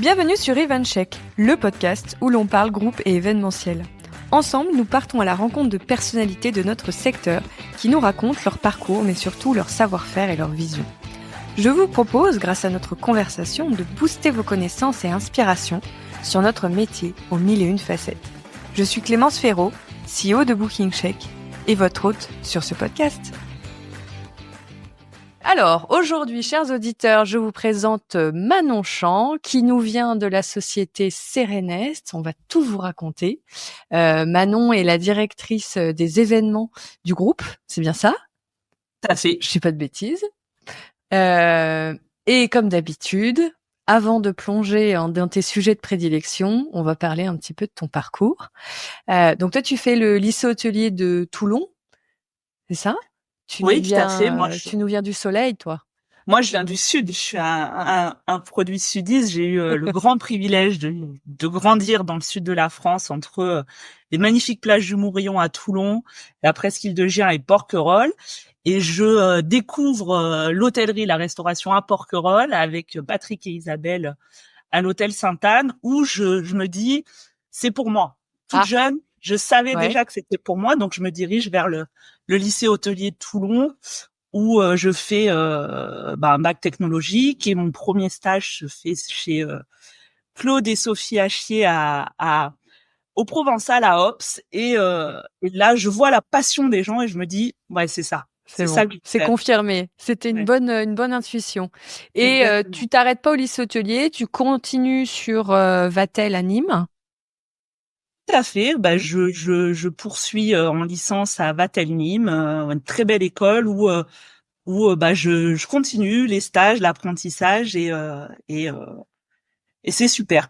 Bienvenue sur Eventcheck, le podcast où l'on parle groupe et événementiel. Ensemble, nous partons à la rencontre de personnalités de notre secteur qui nous racontent leur parcours, mais surtout leur savoir-faire et leur vision. Je vous propose, grâce à notre conversation, de booster vos connaissances et inspirations sur notre métier aux mille et une facettes. Je suis Clémence Ferraud, CEO de BookingCheck, et votre hôte sur ce podcast. Alors, aujourd'hui, chers auditeurs, je vous présente Manon Champ, qui nous vient de la société Serenest. On va tout vous raconter. Manon est la directrice des événements du groupe, c'est bien ça? Tout à fait. Je dis pas de bêtises. Et comme d'habitude, avant de plonger dans tes sujets de prédilection, on va parler un petit peu de ton parcours. Donc toi, tu fais le lycée hôtelier de Toulon, c'est ça? Oui, tout à fait. Tu nous viens du soleil, toi. Moi, je viens du sud. Je suis un produit sudiste. J'ai eu le grand privilège de grandir dans le sud de la France, entre les magnifiques plages du Mourillon à Toulon, la presqu'île de Gien et Porquerolles. Et je découvre l'hôtellerie, la restauration à Porquerolles avec Patrick et Isabelle à l'hôtel Sainte-Anne, où je me dis, c'est pour moi. Toute jeune, je savais déjà que c'était pour moi, donc je me dirige vers le lycée hôtelier de Toulon, où je fais un bac technologique, et mon premier stage se fait chez Claude et Sophie Hachier au Provençal à Ops, et là je vois la passion des gens et je me dis ouais, c'est ça. C'est bon. Ça que je c'est fais. Confirmé. C'était une bonne intuition. Et tu t'arrêtes pas au lycée hôtelier, tu continues sur Vatel à Nîmes. Tout à fait. Je poursuis en licence à Vatel Nîmes, une très belle école où je continue les stages, l'apprentissage et c'est super.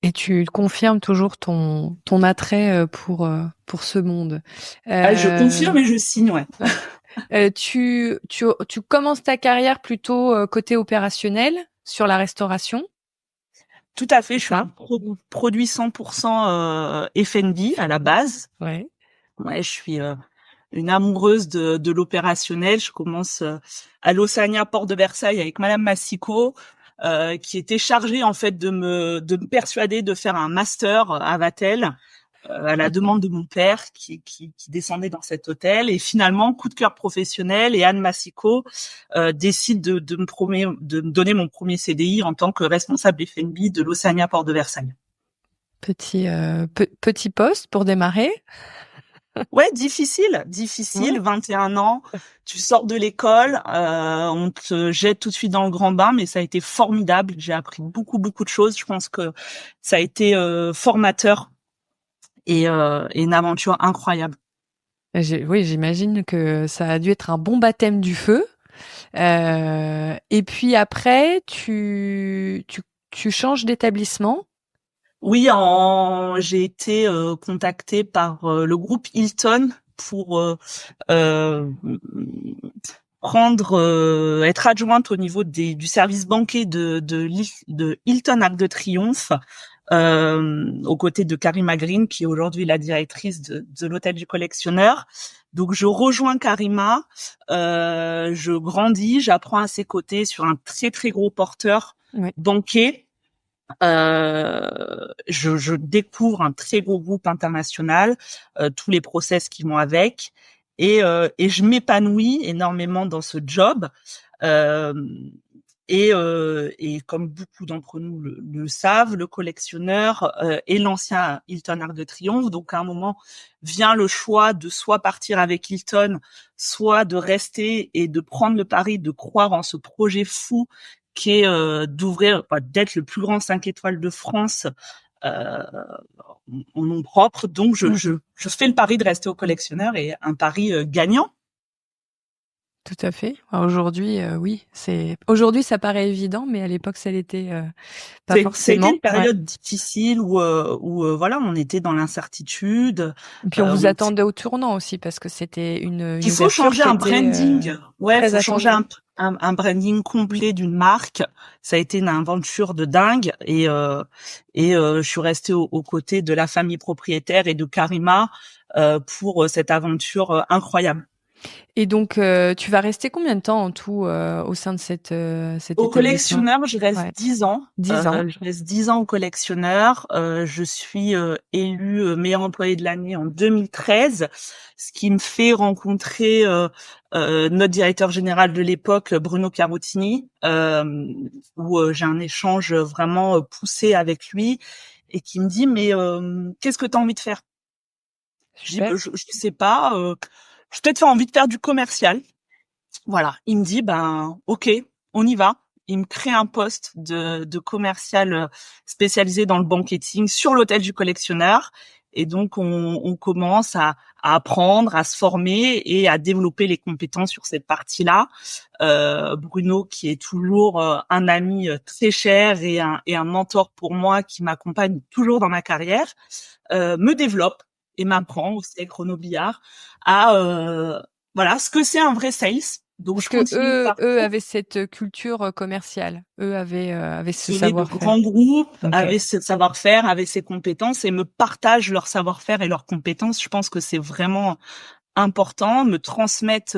Et tu confirmes toujours ton attrait pour ce monde. Je confirme et je signe, ouais. Tu commences ta carrière plutôt côté opérationnel sur la restauration. Tout à fait. Je suis un produit 100% F&B à la base. Ouais. Ouais, je suis une amoureuse de l'opérationnel. Je commence à l'Océania Port de Versailles avec Madame Massico, qui était chargée en fait de me persuader de faire un master à Vatel, à la demande de mon père qui descendait dans cet hôtel. Et finalement, coup de cœur professionnel, et Anne Massico décide de me donner mon premier CDI en tant que responsable F&B de l'Océania Port de Versailles. Petit poste pour démarrer. Ouais, difficile, 21 ans, tu sors de l'école, on te jette tout de suite dans le grand bain, mais ça a été formidable, j'ai appris beaucoup de choses, je pense que ça a été formateur et une aventure incroyable. Oui, j'imagine que ça a dû être un bon baptême du feu. Et puis après, tu changes d'établissement. Oui, j'ai été contactée par le groupe Hilton pour être adjointe au niveau du service banquet de Hilton Arc de Triomphe, aux côtés de Karima Green, qui est aujourd'hui la directrice de l'hôtel du collectionneur. Donc je rejoins Karima, je grandis, j'apprends à ses côtés sur un très très gros porteur banquier. Je découvre un très gros groupe international, tous les process qui vont avec, et je m'épanouis énormément dans ce job. Et comme beaucoup d'entre nous le savent, le collectionneur est l'ancien Hilton Arc de Triomphe. Donc à un moment vient le choix de soit partir avec Hilton, soit de rester et de prendre le pari de croire en ce projet fou qui est d'être le plus grand 5 étoiles de France en nom propre. Donc je fais le pari de rester au collectionneur, et un pari gagnant. Tout à fait. Aujourd'hui, oui, aujourd'hui ça paraît évident, mais à l'époque ça l'était pas forcément. C'était une période difficile où on était dans l'incertitude. Et puis on vous attendait au tournant aussi, parce que c'était il faut changer un branding. Il faut changer un branding complet d'une marque. Ça a été une aventure de dingue, et je suis restée aux côtés de la famille propriétaire et de Karima pour cette aventure incroyable. Et donc, tu vas rester combien de temps en tout au sein de cet Au établissement? collectionneur, je reste Ouais, 10 ans. 10 ans. Je reste 10 ans au collectionneur. Je suis élue meilleure employée de l'année en 2013, ce qui me fait rencontrer notre directeur général de l'époque, Bruno Carottini, où j'ai un échange vraiment poussé avec lui et qui me dit mais qu'est-ce que tu as envie de faire? Je dis Super. je sais pas, j'ai peut-être envie de faire du commercial. Voilà, il me dit ben ok, on y va. Il me crée un poste de commercial spécialisé dans le banqueting sur l'hôtel du collectionneur. Et donc on commence à apprendre, à se former et à développer les compétences sur cette partie-là. Bruno, qui est toujours un ami très cher et un mentor pour moi, qui m'accompagne toujours dans ma carrière, me développe et m'apprend aussi avec Renaud Billard à voilà ce que c'est un vrai sales. Donc Parce je que continue le eux parcours. avaient cette culture commerciale. Eux avaient ce Venaient de savoir-faire. grands groupes, Ok. avaient ce savoir-faire, avaient ces compétences et me partagent leur savoir-faire et leurs compétences. Je pense que c'est vraiment important, me transmettent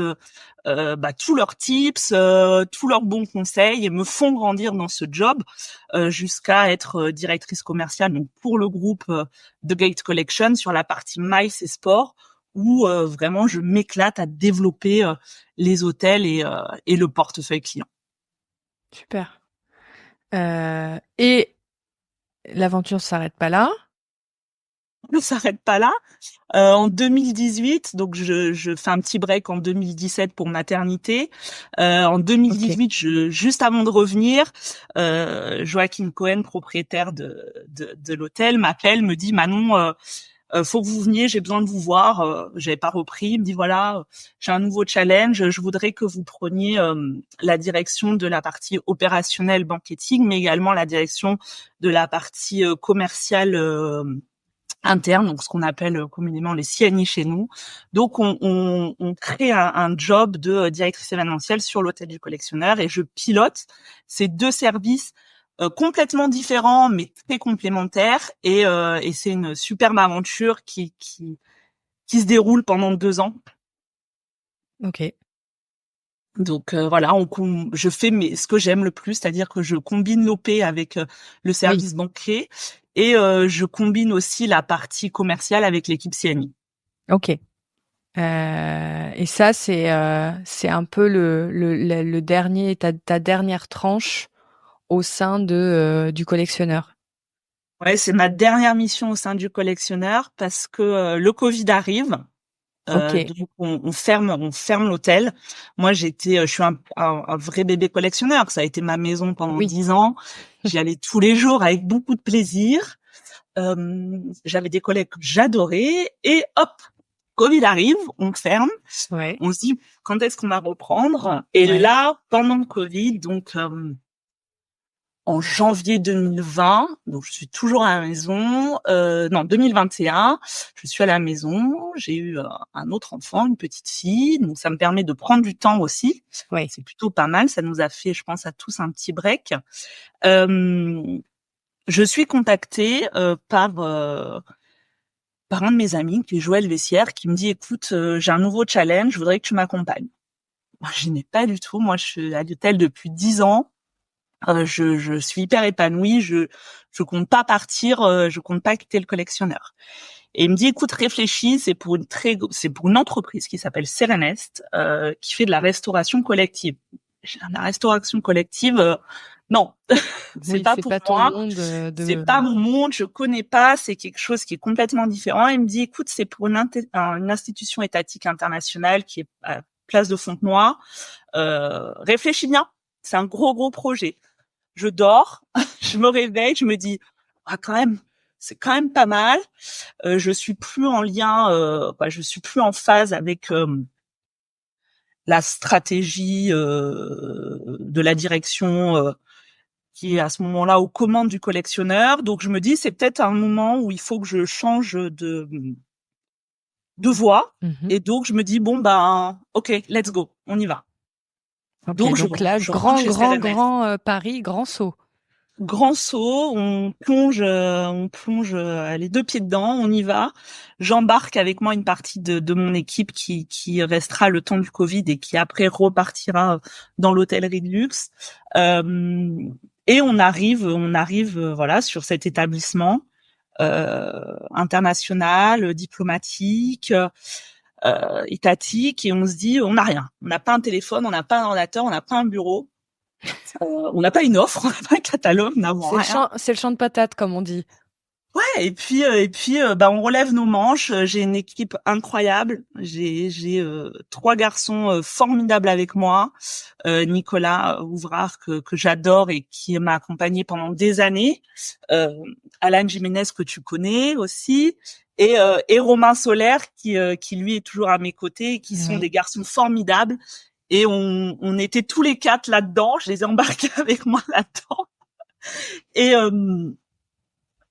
tous leurs tips, tous leurs bons conseils et me font grandir dans ce job jusqu'à être directrice commerciale donc pour le groupe The Gate Collection sur la partie Miles et Sport où vraiment je m'éclate à développer les hôtels et le portefeuille client. Super. Et l'aventure s'arrête pas là. On ne s'arrête pas là. En 2018, donc je fais un petit break en 2017 pour maternité. En Ok. 2018, juste avant de revenir, Joachim Cohen, propriétaire de l'hôtel, m'appelle, me dit Manon, faut que vous veniez, j'ai besoin de vous voir. J'avais pas repris. Il me dit voilà, j'ai un nouveau challenge. Je voudrais que vous preniez la direction de la partie opérationnelle banqueting, mais également la direction de la partie commerciale. Interne, donc ce qu'on appelle communément les CNI chez nous. Donc on crée un job de directrice événementielle sur l'hôtel du collectionneur et je pilote ces deux services complètement différents mais très complémentaires et c'est une superbe aventure qui se déroule pendant 2 ans. Ok. Donc voilà, je fais ce que j'aime le plus, c'est-à-dire que je combine l'OP avec le Oui. service banquier et je combine aussi la partie commerciale avec l'équipe CNI. Ok. Et ça, c'est un peu le dernier, ta dernière tranche au sein du collectionneur. Ouais, c'est ma dernière mission au sein du collectionneur parce que le Covid arrive. Ok. Donc on ferme l'hôtel. Moi je suis un vrai bébé collectionneur. Ça a été ma maison pendant Oui. 10 ans. J'y allais tous les jours avec beaucoup de plaisir. J'avais des collègues que j'adorais et hop, Covid arrive, on ferme. Ouais. On se dit quand est-ce qu'on va reprendre? Et Ouais. là, pendant le Covid, donc en janvier 2020, donc je suis toujours à la maison. Non, 2021, je suis à la maison. J'ai eu un autre enfant, une petite fille, donc ça me permet de prendre du temps aussi. Ouais. C'est plutôt pas mal. Ça nous a fait, je pense, à tous un petit break. Euh, je suis contactée par un de mes amis, qui est Joël Vessière, qui me dit «Écoute, j'ai un nouveau challenge, je voudrais que tu m'accompagnes». Moi, je n'ai pas du tout. Moi, je suis à l'hôtel depuis 10 ans. Je suis hyper épanouie. Je compte pas partir. Je compte pas quitter le collectionneur. Et il me dit, écoute, réfléchis. C'est pour une entreprise qui s'appelle Serenest, qui fait de la restauration collective. La restauration collective, non, c'est Oui, pas c'est pour pas ton moi. monde C'est pas mon monde. Je connais pas. C'est quelque chose qui est complètement différent. Il me dit, écoute, c'est pour une institution étatique internationale qui est à Place de Fontenoy. Réfléchis bien. C'est un gros projet. Je dors, je me réveille, je me dis ah quand même c'est quand même pas mal. Je suis plus en lien, je suis plus en phase avec la stratégie de la direction qui est à ce moment-là aux commandes du collectionneur. Donc je me dis c'est peut-être un moment où il faut que je change de voie. Mhm. Et donc je me dis bon ben ok let's go, on y va. Ok, Donc donc là, je rentre chez CRMS. Paris, grand saut. grand saut, on plonge les deux pieds dedans, on y va. J'embarque avec moi une partie de mon équipe qui restera le temps du Covid et qui après repartira dans l'hôtellerie de luxe. Et on arrive, voilà, sur cet établissement international, diplomatique, étatique, et on se dit, on n'a rien. On n'a pas un téléphone, on n'a pas un ordinateur, on n'a pas un bureau. On n'a pas une offre, on n'a pas un catalogue, on n'a rien. C'est le champ de patates, comme on dit. Ouais, et puis, bah, on relève nos manches. J'ai une équipe incroyable. J'ai 3 garçons formidables avec moi. Nicolas Ouvrard que j'adore et qui m'a accompagné pendant des années. Alan Jiménez que tu connais aussi. Et Romain Solaire qui lui est toujours à mes côtés et qui sont des garçons formidables. Et on était tous les 4 là-dedans. Je les ai embarqués avec moi là-dedans.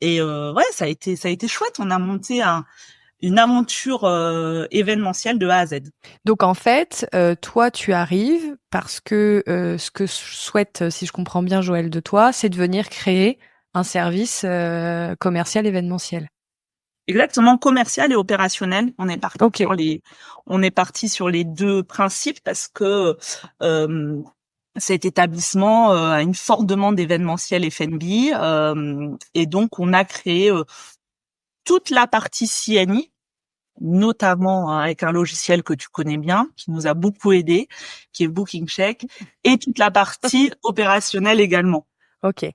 Et ouais, ça a été chouette. On a monté une aventure événementielle de A à Z. Donc en fait, toi, tu arrives parce que ce que souhaite, si je comprends bien, Joël, de toi, c'est de venir créer un service commercial événementiel. Exactement, commercial et opérationnel. On est parti sur les 2 principes parce que cet établissement a une forte demande d'événementiel F&B, et donc on a créé toute la partie CNI, notamment avec un logiciel que tu connais bien, qui nous a beaucoup aidé, qui est Booking Check, et toute la partie opérationnelle également. Ok.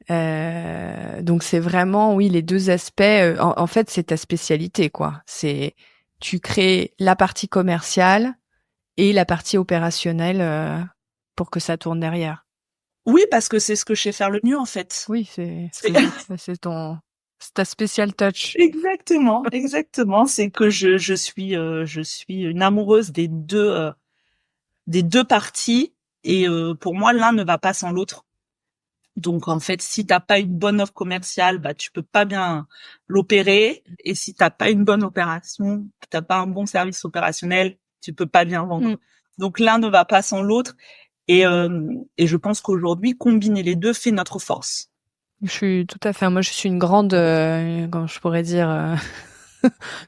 Donc c'est vraiment, oui, les 2 aspects. En fait, c'est ta spécialité, quoi. C'est tu crées la partie commerciale et la partie opérationnelle pour que ça tourne derrière. Oui, parce que c'est ce que je sais faire le mieux, en fait. Oui, c'est ta spécial touch. Exactement. C'est que je suis une amoureuse des deux parties, et pour moi l'un ne va pas sans l'autre. Donc en fait, si t'as pas une bonne offre commerciale, bah tu peux pas bien l'opérer, et si t'as pas une bonne opération, t'as pas un bon service opérationnel, tu peux pas bien vendre. Donc l'un ne va pas sans l'autre, et je pense qu'aujourd'hui combiner les deux fait notre force. Je suis tout à fait. Moi, je suis une grande, comment je pourrais dire,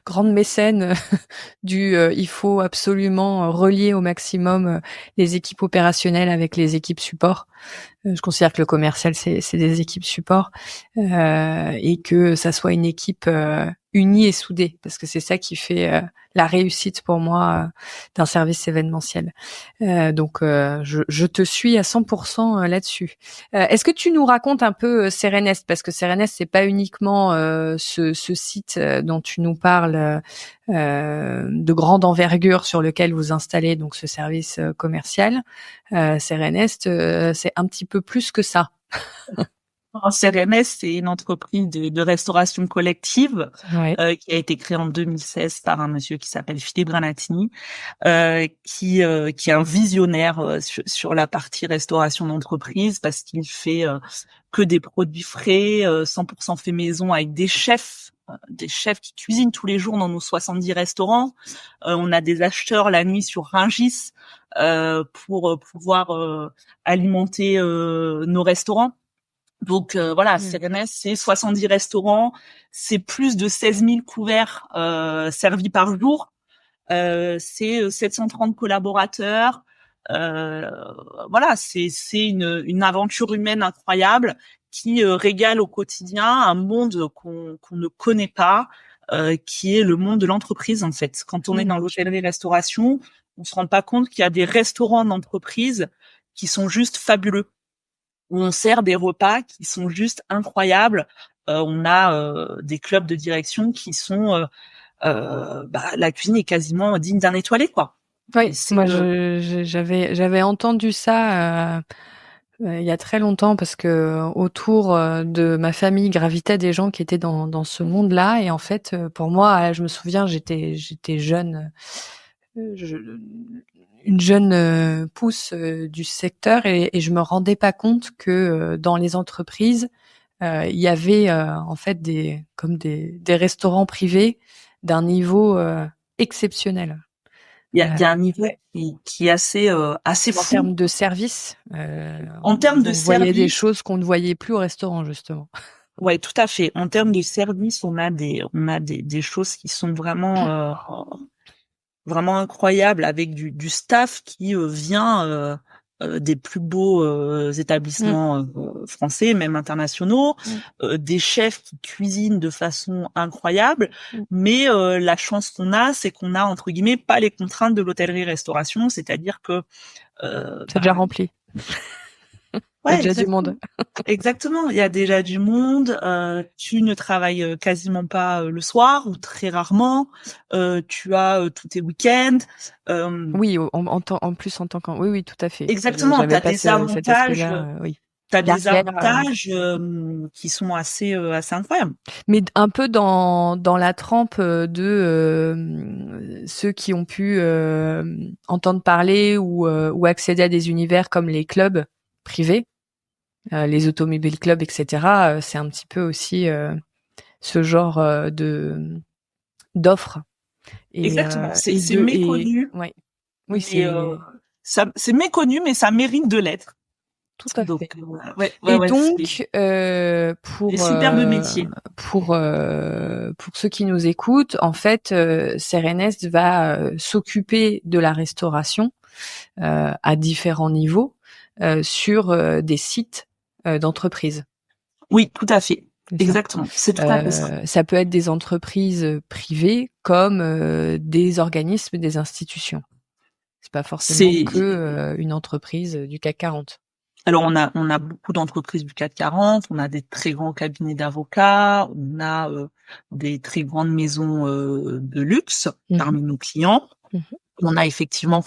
grande mécène il faut absolument relier au maximum les équipes opérationnelles avec les équipes support. Je considère que le commercial, c'est des équipes support, et que ça soit une équipe unie et soudée, parce que c'est ça qui fait la réussite pour moi d'un service événementiel. Donc, je te suis à 100% là-dessus. Est-ce que tu nous racontes un peu Serenest, parce que Serenest, c'est pas uniquement ce site dont tu nous parles, de grande envergure sur lequel vous installez donc ce service commercial. Serenest, c'est un petit peu plus que ça. CRMS, c'est une entreprise de restauration collective qui a été créée en 2016 par un monsieur qui s'appelle Philippe Granatini, qui est un visionnaire sur la partie restauration d'entreprise, parce qu'il fait que des produits frais, 100% fait maison, avec des chefs qui cuisinent tous les jours dans nos 70 restaurants. On a des acheteurs la nuit sur Rungis pour pouvoir alimenter nos restaurants. Donc voilà, Serenest, c'est 70 restaurants, c'est plus de 16 000 couverts servis par jour, c'est 730 collaborateurs. Voilà, c'est une aventure humaine incroyable qui régale au quotidien un monde qu'on ne connaît pas, qui est le monde de l'entreprise en fait. Quand on est dans l'hôtellerie-restauration, on se rend pas compte qu'il y a des restaurants d'entreprise qui sont juste fabuleux, où on sert des repas qui sont juste incroyables. On a des clubs de direction qui sont la cuisine est quasiment digne d'un étoilé, quoi. Oui, moi j'avais entendu ça il y a très longtemps, parce que autour de ma famille gravitaient des gens qui étaient dans ce monde-là, et en fait pour moi, je me souviens, j'étais jeune, une jeune pousse du secteur, et je me rendais pas compte que dans les entreprises il y avait en fait des restaurants privés d'un niveau exceptionnel. Il y a un niveau qui est assez En fou. termes de service, En termes de vous voyez des service, choses qu'on ne voyait plus au restaurant, justement. ouais, tout à fait. En termes de service, on a des choses qui sont vraiment incroyables avec du staff qui vient des plus beaux Mm, établissements français, même internationaux, mm, des chefs qui cuisinent de façon incroyable. mm. Mais la chance qu'on a, c'est qu'on a entre guillemets pas les contraintes de l'hôtellerie-restauration, c'est-à-dire que C'est déjà bah, rempli. Il y a ouais, déjà du monde. exactement. Exactement, il y a déjà du monde, tu ne travailles quasiment pas le soir ou très rarement, tu as tous tes week-ends. euh, Oui, en plus en tant qu'en... Oui, oui, tout à fait. Exactement, J'avais pas cet aspect-là. Oui. t'as des Derrière, avantages qui sont assez incroyables. mais un peu dans la trempe de ceux qui ont pu entendre parler ou accéder à des univers comme les clubs privés, les automobiles clubs, etc. C'est un petit peu aussi ce genre de d'offres Exactement, c'est et méconnu, ouais, oui, mais c'est ça c'est méconnu, mais ça mérite de l'être. tout à Donc fait. ouais, ouais, Et ouais, c'est donc, des superbes métiers. pour ceux qui nous écoutent, en fait, Serenest va s'occuper de la restauration à différents niveaux sur des sites d'entreprises. Oui, tout à fait. C'est ça. Exactement, c'est tout à fait ça. Ça peut être des entreprises privées comme des organismes, des institutions. C'est pas forcément C'est que une entreprise du CAC 40. Alors on a beaucoup d'entreprises du CAC 40, on a des très grands cabinets d'avocats, on a des très grandes maisons de luxe Mhm, parmi nos clients. mhm. On a effectivement,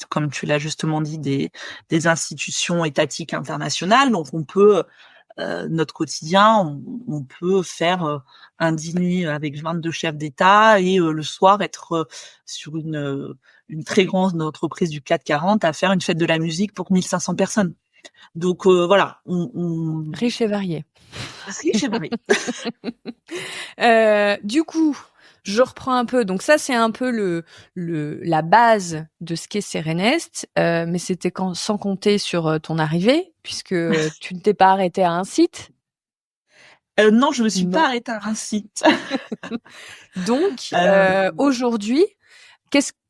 comme tu l'as justement dit, des institutions étatiques internationales. Donc on peut notre quotidien, on peut faire un dîner avec 22 chefs d'État et le soir être sur une très grande entreprise du CAC 40 à faire une fête de la musique pour 1500 personnes. Donc voilà, Riche et varié. riche et varié. Du coup, je reprends un peu. Donc ça, c'est un peu la base de ce qu'est Serenest, mais c'était sans compter sur ton arrivée, puisque tu ne t'es pas arrêté à un site. Non, je me suis pas Non. arrêtée à un site. Donc Euh, aujourd'hui,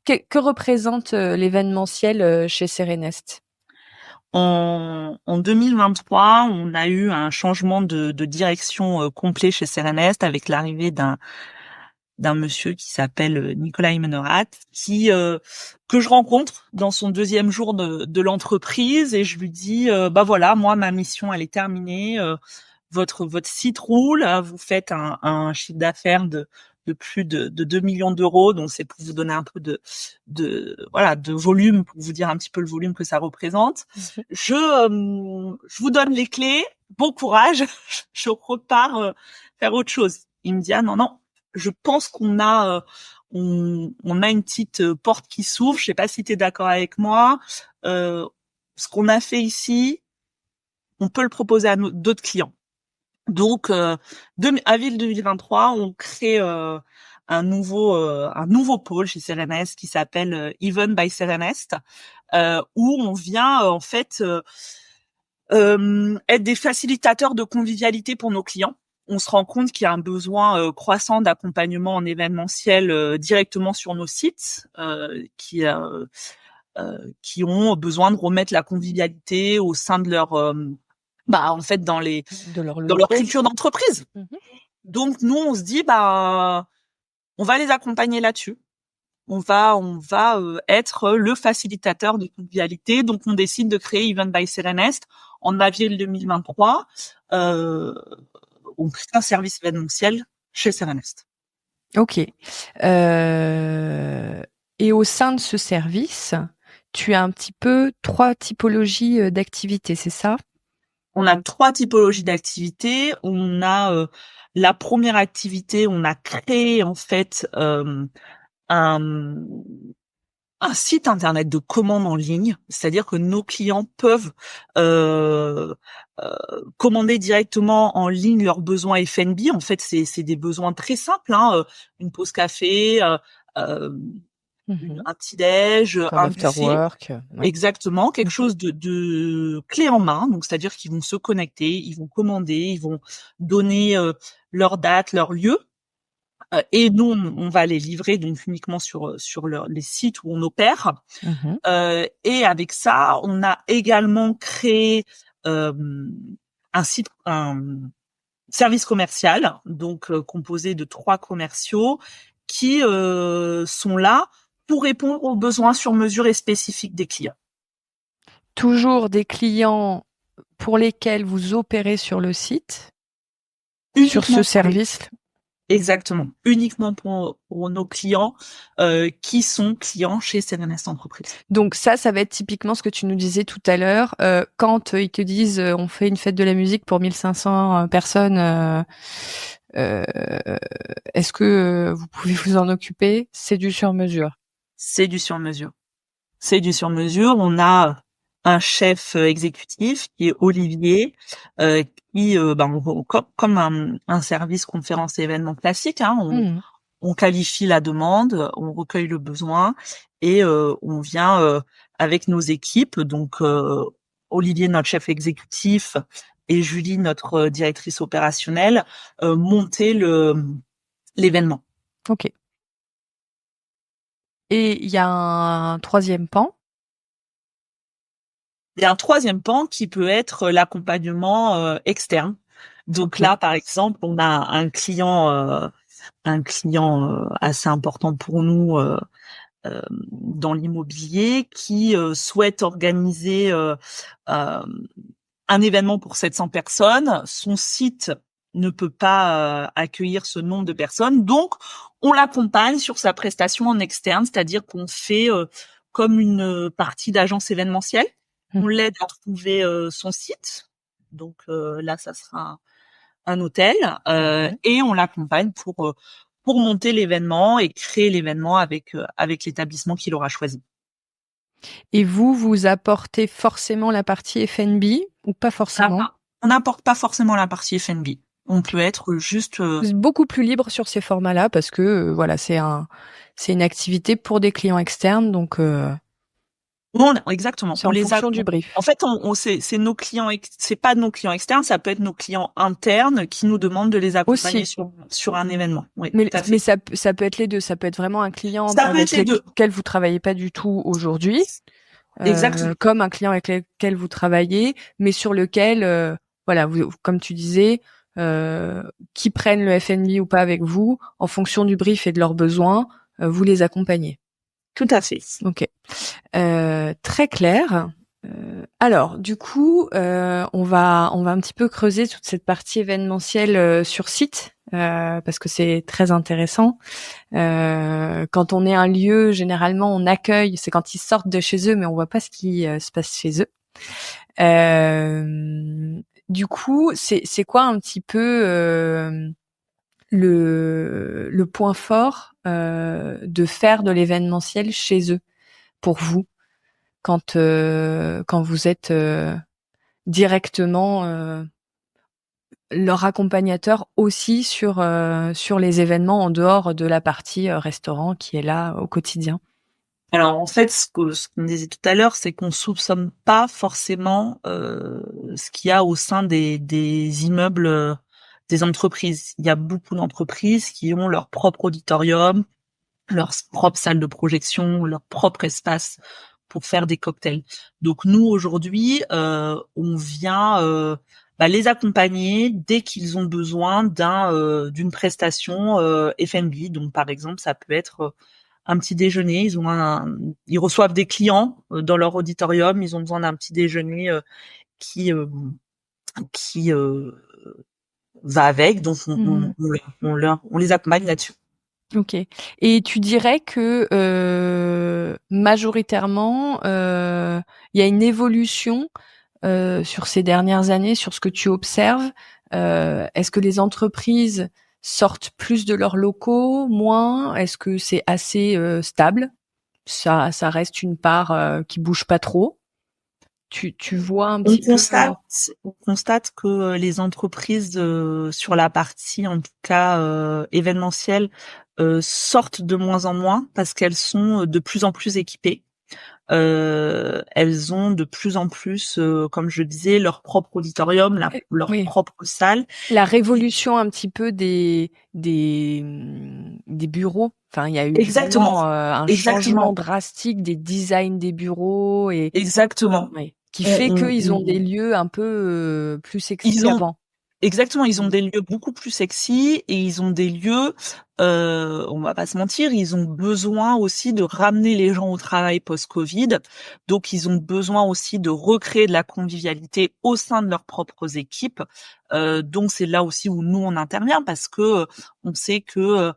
que représente l'événementiel chez Serenest? en 2023, on a eu un changement de direction complet chez Serenest avec l'arrivée d'un monsieur qui s'appelle Nicolas Imenorat, qui que je rencontre dans son deuxième jour de l'entreprise et je lui dis bah voilà, moi ma mission elle est terminée, votre site roule, vous faites un chiffre d'affaires de plus de 2 millions d'euros, donc c'est pour vous donner un peu de volume, pour vous dire un petit peu le volume que ça représente. Mhm. Je vous donne les clés, bon courage, je repars faire autre chose. Il me dit ah non non, je pense qu'on a une petite porte qui s'ouvre. Je sais pas si tu es d'accord avec moi. Ce qu'on a fait ici, on peut le proposer à d'autres clients. Donc, avril 2023, on crée un nouveau pôle chez Serenest qui s'appelle Even by Serenest, où on vient en fait être des facilitateurs de convivialité pour nos clients. On se rend compte qu'il y a un besoin croissant d'accompagnement en événementiel directement sur nos sites, qui ont besoin de remettre la convivialité au sein de leur en fait De leurs dans leur locaux. culture d'entreprise. Mhm. Donc nous on se dit on va les accompagner là-dessus. On va être le facilitateur de convivialité. Donc on décide de créer Event by Serenest en avril 2023. Euh, on crée un service événementiel chez Serenest. Ok. Et au sein de ce service, tu as un petit peu 3 typologies d'activités, c'est ça? On a 3 typologies d'activités. On a la première activité, on a créé en fait un un site internet de commande en ligne, c'est-à-dire que nos clients peuvent euh, euh, commander directement en ligne leurs besoins F&B. En fait, c'est des besoins très simples, hein, une pause café, euh, un petit-déj, Comme un after buffet. work. Ouais. Exactement, quelque chose de clé en main. Donc, c'est-à-dire qu'ils vont se connecter, ils vont commander, ils vont donner leur date, leur lieu. Et nous, on va les livrer donc uniquement sur les sites où on opère. Mhm. Et avec ça, on a également créé euh, un service commercial, donc composé de 3 commerciaux qui sont là pour répondre aux besoins sur mesure et spécifiques des clients. Toujours des clients pour lesquels vous opérez sur le site, sur ce Uniquement pour les service. Exactement. Uniquement pour nos clients qui sont clients chez CNS Entreprises. Donc ça va être typiquement ce que tu nous disais tout à l'heure. Quand ils te disent on fait une fête de la musique pour 1500 personnes, est-ce que vous pouvez vous en occuper? C'est du sur-mesure. C'est du sur-mesure. C'est du sur-mesure. On a un chef exécutif qui est Olivier, qui, comme un service conférence et événement classique, hein, on qualifie la demande, on recueille le besoin et on vient avec nos équipes, donc Olivier, notre chef exécutif, et Julie, notre directrice opérationnelle, monter l'événement. Ok. Et il y a un troisième pan. Il y a un troisième pan qui peut être l'accompagnement externe. Donc là, par exemple, on a un client assez important pour nous dans l'immobilier qui souhaite organiser un événement pour 700 personnes. Son site ne peut pas accueillir ce nombre de personnes, donc on l'accompagne sur sa prestation en externe, c'est-à-dire qu'on fait comme une partie d'agence événementielle. On l'aide à trouver son site. Donc là, ça sera un hôtel et on l'accompagne pour monter l'événement et créer l'événement avec l'établissement qu'il aura choisi. Et vous apportez forcément la partie F&B ou pas forcément? On n'apporte pas forcément la partie F&B. On peut être juste Vous êtes beaucoup plus libre sur ces formats-là parce que voilà, c'est une activité pour des clients externes, donc exactement. c'est On en les fonction du brief. En fait, c'est nos clients, c'est pas nos clients externes, ça peut être nos clients internes qui nous demandent de les accompagner Aussi. sur un événement. Oui, Mais tout à fait. ça peut être les deux. Ça peut être vraiment un client Ça peut avec être les deux. lequel vous travaillez pas du tout aujourd'hui, Exactement. comme un client avec lequel vous travaillez, mais sur lequel, voilà, vous, comme tu disais, qui prennent le F&B ou pas avec vous, en fonction du brief et de leurs besoins, vous les accompagnez. Tout à fait. Ok. Très clair. Alors, du coup, on va un petit peu creuser toute cette partie événementielle sur site parce que c'est très intéressant. Quand on est un lieu, généralement, on accueille. C'est quand ils sortent de chez eux, mais on voit pas ce qui se passe chez eux. Du coup, c'est quoi un petit peu le point fort de faire de l'événementiel chez eux pour vous? Quand vous êtes directement leur accompagnateur aussi sur les événements en dehors de la partie restaurant qui est là au quotidien. Alors en fait, ce qu'on disait tout à l'heure, c'est qu'on soupçonne pas forcément ce qu'il y a au sein des immeubles des entreprises. Il y a beaucoup d'entreprises qui ont leur propre auditorium, leur propre salle de projection, leur propre espace pour faire des cocktails. Donc nous aujourd'hui, on vient les accompagner dès qu'ils ont besoin d'une prestation F&B. Donc par exemple, ça peut être un petit déjeuner. Ils reçoivent des clients dans leur auditorium. Ils ont besoin d'un petit déjeuner qui qui va avec. Donc on les accompagne là-dessus. Ok. Et tu dirais que majoritairement, il y a une évolution sur ces dernières années, sur ce que tu observes. Est-ce que les entreprises sortent plus de leurs locaux, moins? Est-ce que c'est assez stable? Ça reste une part qui bouge pas trop? Tu vois un On petit peu. constate que les entreprises sur la partie, en tout cas événementielle, sortent de moins en moins parce qu'elles sont de plus en plus équipées. Elles ont de plus en plus, comme je disais, leur propre auditorium, leur Oui. propre salle. La révolution un petit peu des bureaux. Enfin, il y a eu Exactement, vraiment un changement exactement, drastique des designs des bureaux et exactement. oui, qui On, fait on, qu'ils ont des on- lieux un peu plus sexy ils ont qu'avant. Exactement, ils ont Mmh. des lieux beaucoup plus sexy et ils ont des lieux, on va pas se mentir, ils ont besoin aussi de ramener les gens au travail post-Covid. Donc, ils ont besoin aussi de recréer de la convivialité au sein de leurs propres équipes. Donc, c'est là aussi où nous, on intervient parce que on sait que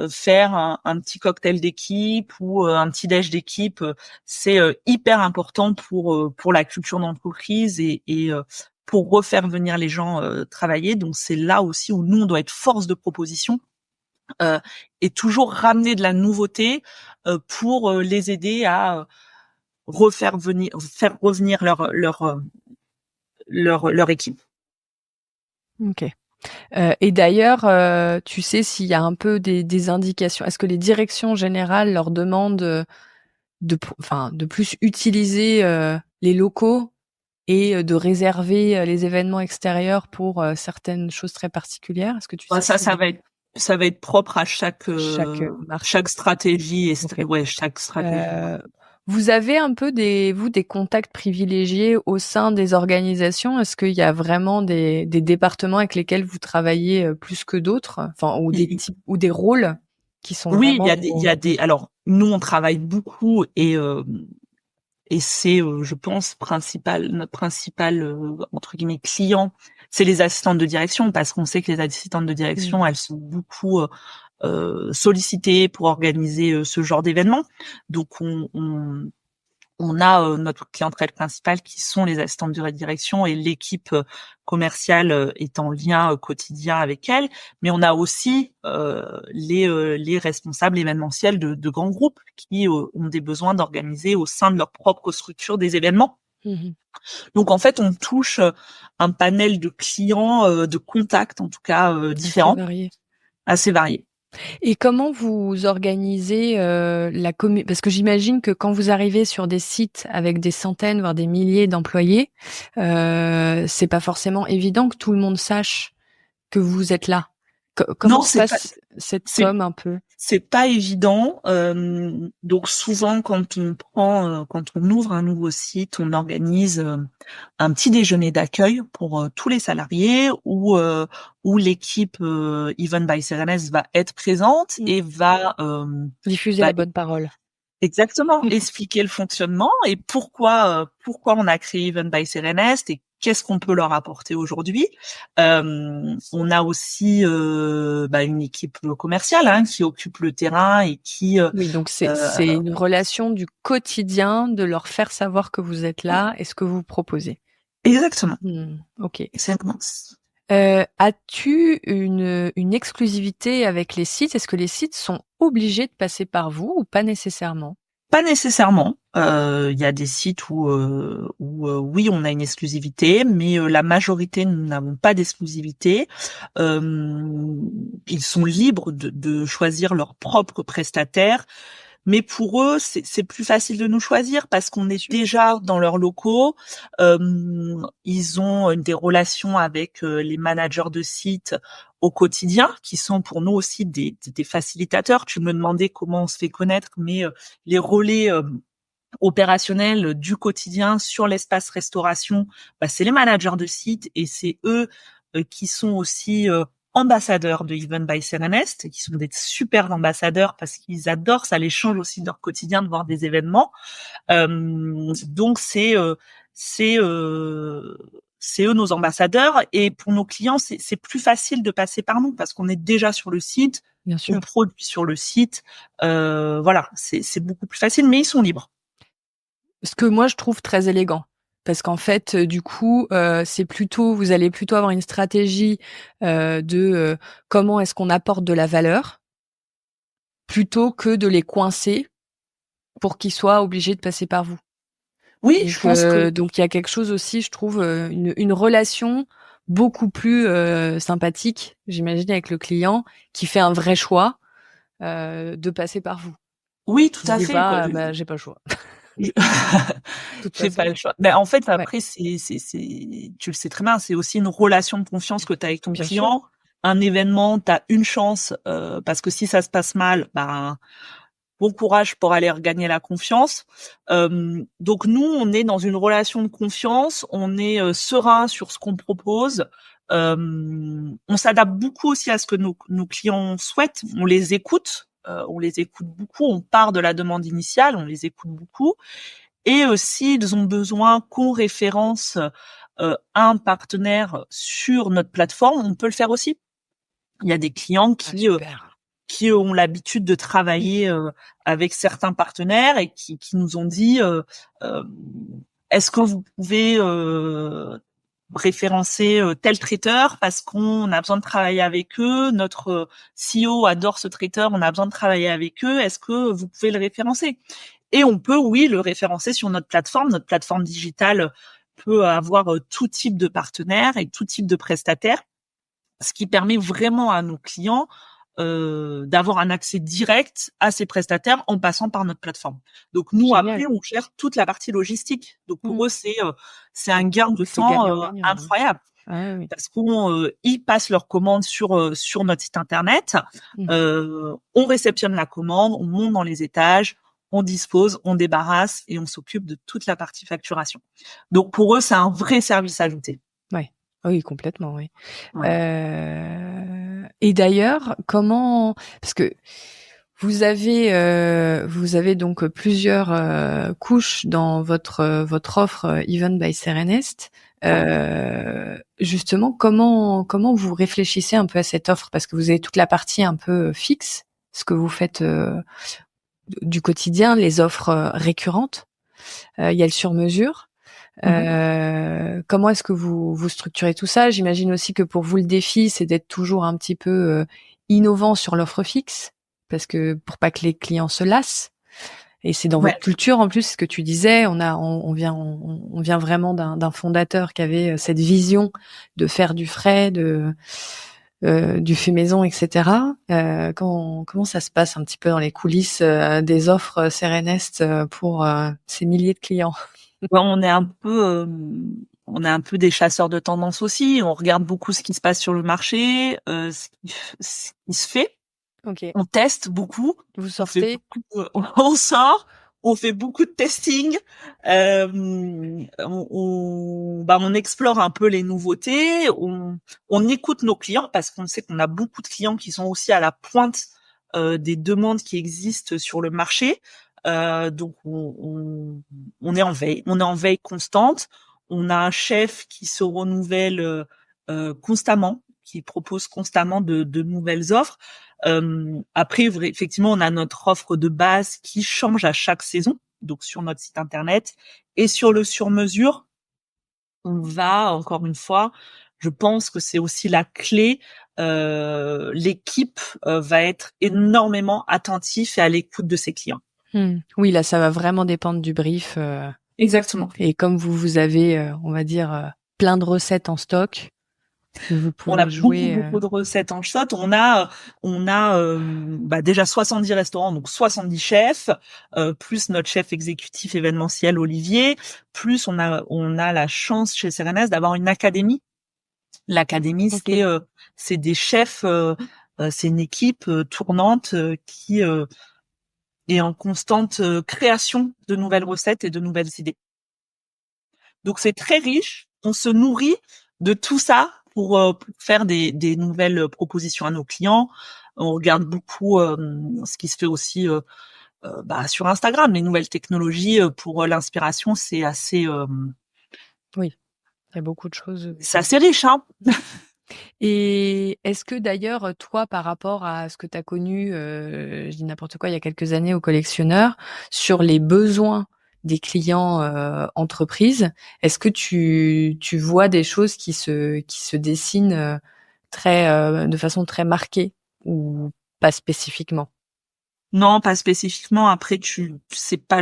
faire un petit cocktail d'équipe ou un petit déj d'équipe, c'est hyper important pour la culture d'entreprise et pour refaire venir les gens travailler. Donc c'est là aussi où nous on doit être force de proposition euh, et toujours ramener de la nouveauté pour les aider à faire revenir leur équipe. OK. Et d'ailleurs, tu sais s'il y a un peu des indications? Est-ce que les directions générales leur demandent, de plus utiliser, les locaux et de réserver, les événements extérieurs pour, certaines choses très particulières? Est-ce que tu Bah, sais si ça va être propre à chaque, marque chaque stratégie et OK. chaque stratégie. Heu, Vous avez un peu des contacts privilégiés au sein des organisations? Est-ce qu'il y a vraiment des départements avec lesquels vous travaillez, plus que d'autres? Enfin, ou des Il- types ou des rôles qui sont Oui, vraiment il y a des. Alors nous on travaille beaucoup et c'est, je pense, notre principal entre guillemets client, c'est les assistantes de direction parce qu'on sait que les assistantes de Mmh. direction, elles sont beaucoup sollicitées pour organiser ce genre d'événement. Donc on a notre clientèle principale qui sont les assistantes de direction et l'équipe commerciale est en lien quotidien avec elles. Mais on a aussi les responsables événementiels de grands groupes qui ont des besoins d'organiser au sein de leur propre structure des événements. Mmh. Donc en fait, on touche un panel de clients, de contacts en tout cas Assez différents, varié. assez variés. Et comment vous organisez, la commu parce que j'imagine que quand vous arrivez sur des sites avec des centaines, voire des milliers d'employés, c'est pas forcément évident que tout le monde sache que vous êtes là. Comment Non, se passe cette c'est com un peu? c'est pas évident. Donc souvent, quand on ouvre un nouveau site, on organise un petit déjeuner d'accueil pour tous les salariés où l'équipe Even by Sereness va être présente Mmh. et Diffuser va la bonne parole. exactement expliquer le fonctionnement et pourquoi on a créé Even by Serenest et qu'est-ce qu'on peut leur apporter aujourd'hui. On a aussi une équipe commerciale qui occupe le terrain et qui Oui, donc euh, c'est une relation du quotidien de leur faire savoir que vous êtes là et ce que vous proposez. exactement. Mmh, OK. Exactement. As-tu une exclusivité avec les sites? Est-ce que les sites sont obligés de passer par vous ou pas nécessairement? Pas nécessairement. Il y a des sites oui, on a une exclusivité, mais la majorité, nous n'avons pas d'exclusivité. Ils sont libres de choisir leur propre prestataire. Mais pour eux, c'est plus facile de nous choisir parce qu'on est Sûr. déjà dans leurs locaux. Ils ont des relations avec les managers de sites au quotidien, qui sont pour nous aussi des facilitateurs. Tu me demandais comment on se fait connaître, mais les relais opérationnels du quotidien sur l'espace restauration, c'est les managers de site et c'est eux qui sont aussi ambassadeurs de Even by Serenest, qui sont des super ambassadeurs parce qu'ils adorent, ça les change aussi de leur quotidien de voir des événements. Donc c'est euh, c'est eux nos ambassadeurs et pour nos clients c'est plus facile de passer par nous parce qu'on est déjà sur le site, Bien on sûr. produit sur le site, voilà, c'est beaucoup plus facile, mais ils sont libres. Ce que moi je trouve très élégant. Parce qu'en fait, du coup, c'est plutôt vous allez plutôt avoir une stratégie, comment est-ce qu'on apporte de la valeur, plutôt que de les coincer pour qu'ils soient obligés de passer par vous. Oui, je Donc, pense que donc il y a quelque chose aussi, je trouve, une relation beaucoup plus sympathique, j'imagine, avec le client, qui fait un vrai choix de passer par vous. oui, tout Qui se à dit fait, quoi. pas, bah, j'ai pas le choix. Je- De toute J'ai pas façon. le choix. Ben, en fait, Ouais, après, tu le sais très bien, c'est aussi une relation de confiance que tu as avec ton bien sûr. client. Un événement, tu as une chance, parce que si ça se passe mal, ben, bon courage pour aller regagner la confiance. Donc nous, on est dans une relation de confiance, on est serein sur ce qu'on propose. On s'adapte beaucoup aussi à ce que nos clients souhaitent. On les écoute beaucoup. On part de la demande initiale, on les écoute beaucoup. Et aussi, ils ont besoin qu'on référence un partenaire sur notre plateforme. On peut le faire aussi. Il y a des clients Ah, super. qui ont l'habitude de travailler avec certains partenaires et qui nous ont dit euh, est-ce que vous pouvez référencer tel traiteur parce qu'on a besoin de travailler avec eux, notre CEO adore ce traiteur, on a besoin de travailler avec eux, est-ce que vous pouvez le référencer? Et on peut, oui, le référencer sur notre plateforme. Notre plateforme digitale peut avoir tout type de partenaires et tout type de prestataires, ce qui permet vraiment à nos clients d'avoir un accès direct à ces prestataires en passant par notre plateforme. Donc nous, Génial. après, on gère toute la partie logistique. Donc Mmh. pour eux, c'est un gain de C'est temps gagnant-gagnant, ouais. incroyable Ah oui. parce ils passent leurs commandes sur notre site internet. Mmh. On réceptionne la commande, on monte dans les étages, on dispose, on débarrasse et on s'occupe de toute la partie facturation. Donc pour eux, c'est un vrai service ajouté. Ouais. Oui, complètement, oui. Voilà. Et d'ailleurs, comment parce que vous avez donc plusieurs couches dans votre offre Even by Serenest. Justement, comment vous réfléchissez un peu à cette offre parce que vous avez toute la partie un peu fixe, ce que vous faites du quotidien, les offres récurrentes. Il y a le sur-mesure. Mhm. Comment est-ce que vous structurez tout ça? J'imagine aussi que pour vous, le défi, c'est d'être toujours un petit peu innovant sur l'offre fixe, parce que pour pas que les clients se lassent. Et c'est dans votre Ouais. culture en plus, ce que tu disais. On vient vraiment d'un fondateur qui avait cette vision de faire du frais, du fait maison, etc. Comment ça se passe un petit peu dans les coulisses des offres Serenest pour ces milliers de clients? Ouais, on est un peu des chasseurs de tendance aussi. On regarde beaucoup ce qui se passe sur le marché, ce qui se fait. Ok. On teste beaucoup. Vous On fait sortez. beaucoup. On sort. On fait beaucoup de testing. On explore un peu les nouveautés. On écoute nos clients parce qu'on sait qu'on a beaucoup de clients qui sont aussi à la pointe des demandes qui existent sur le marché. Donc on est en veille. On est en veille constante. On a un chef qui se renouvelle constamment, qui propose constamment de nouvelles offres. Après, effectivement, on a notre offre de base qui change à chaque saison, donc sur notre site internet et sur le sur-mesure. On va encore une fois, je pense que c'est aussi la clé. L'équipe va être énormément attentif et à l'écoute de ses clients. Oui, là, ça va vraiment dépendre du brief. Exactement. Et comme vous avez, on va dire, plein de recettes en stock, vous On a pouvez beaucoup, jouer. beaucoup de recettes en shot. On a déjà 70 restaurants, donc 70 chefs, plus notre chef exécutif événementiel Olivier, plus on a la chance chez Serenès d'avoir une académie. L'académie, Ok. c'est des chefs, c'est une équipe tournante qui est en constante création de nouvelles recettes et de nouvelles idées. Donc c'est très riche. On se nourrit de tout ça pour faire des nouvelles propositions à nos clients. On regarde beaucoup ce qui se fait aussi sur Instagram. Les nouvelles technologies pour l'inspiration, Oui, il y a beaucoup de choses. c'est assez riche, hein. Et est-ce que d'ailleurs, toi, par rapport à ce que tu as connu, je dis n'importe quoi, il y a quelques années au collectionneur, sur les besoins des clients entreprises, est-ce que tu vois des choses qui se dessinent de façon très marquée ou pas spécifiquement? Non, pas spécifiquement. Après, c'est pas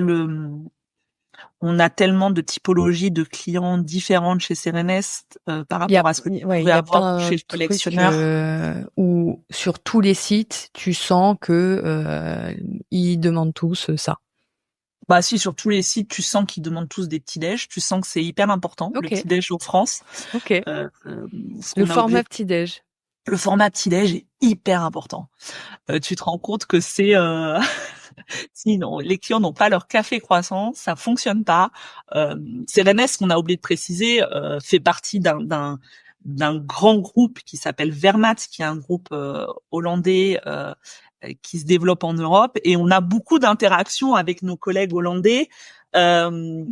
On a tellement de typologies de clients différentes chez Serenest par rapport à ce que vous Ouais, il pouvez y a avoir plein chez de le trucs collectionneur. où sur tous les sites, tu sens que ils demandent tous ça. Bah si, sur tous les sites, tu sens qu'ils demandent tous des petits déj. Tu sens que c'est hyper important, le Ok, petit déj en France. ok. Euh, euh, ce Le qu'on a oublié, format petit-déj. le format petit déj est hyper important. Tu te rends compte que c'est sinon les clients n'ont pas leur café croissant, ça fonctionne pas. Serenest, qu'on a oublié de préciser, fait partie d'un grand groupe qui s'appelle Vermaat, qui est un groupe hollandais qui se développe en Europe, et on a beaucoup d'interactions avec nos collègues hollandais. On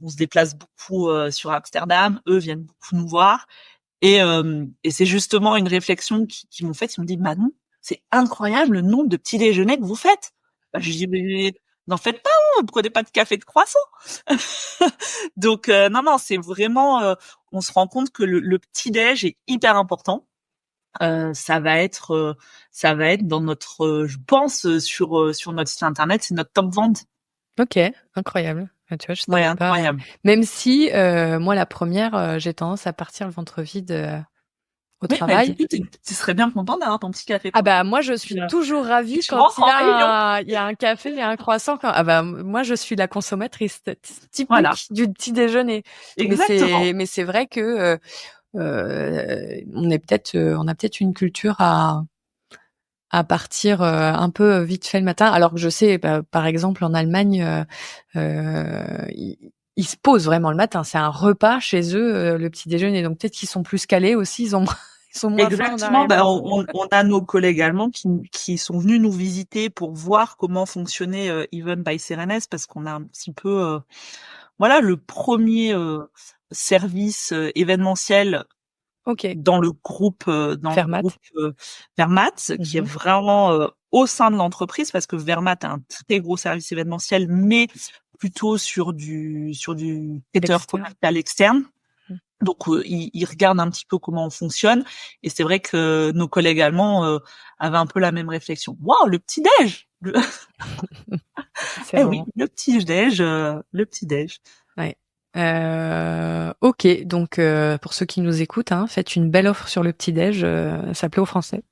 se déplace beaucoup sur Amsterdam, eux viennent beaucoup nous voir. Et c'est justement une réflexion qui m'ont faite. Ils m'ont dit, Manon, c'est incroyable le nombre de petits déjeuners que vous faites. Bah, je dis, mais n'en faites pas, vous prenez pas de café de croissant. Donc, non, non, c'est vraiment, on se rend compte que le petit déj est hyper important. Ça va être dans notre, je pense, sur notre site internet, c'est notre top vente. Ok, incroyable. Ah, tu vois, je Ouais, savais pas. incroyable. Même si moi, la première, j'ai tendance à partir le ventre vide au Oui, mais du travail. coup, tu serais bien content d'avoir ton petit café Ah bah croissant. moi je suis toujours ravie Tu quand rentres en réunion. il y a un café et un croissant. Ah bah moi je suis la consommatrice Voilà, typique du petit déjeuner. exactement. Mais c'est vrai que on a peut-être une culture à partir un peu vite fait le matin. Alors que je sais, bah, par exemple en Allemagne, ils se posent vraiment le matin. C'est un repas chez eux le petit déjeuner. Donc peut-être qu'ils sont plus calés aussi. Ils ont ils sont moins faim en Exactement. Ben, arrivant. on a nos collègues allemands qui sont venus nous visiter pour voir comment fonctionnait Even by Serenest, parce qu'on a un petit peu, voilà, le premier service événementiel Ok, dans le Fermat. groupe Vermaat, qui est Mhm. vraiment au sein de l'entreprise, parce que Vermaat a un très gros service événementiel, mais plutôt sur du secteur L'externe. commercial externe. Donc, ils regardent un petit peu comment on fonctionne. Et c'est vrai que nos collègues allemands avaient un peu la même réflexion. Waouh, le petit-déj! C'est Eh oui, marrant. le petit-déj. Ouais. Ok, donc pour ceux qui nous écoutent, hein, faites une belle offre sur le petit-déj, ça plaît aux Français.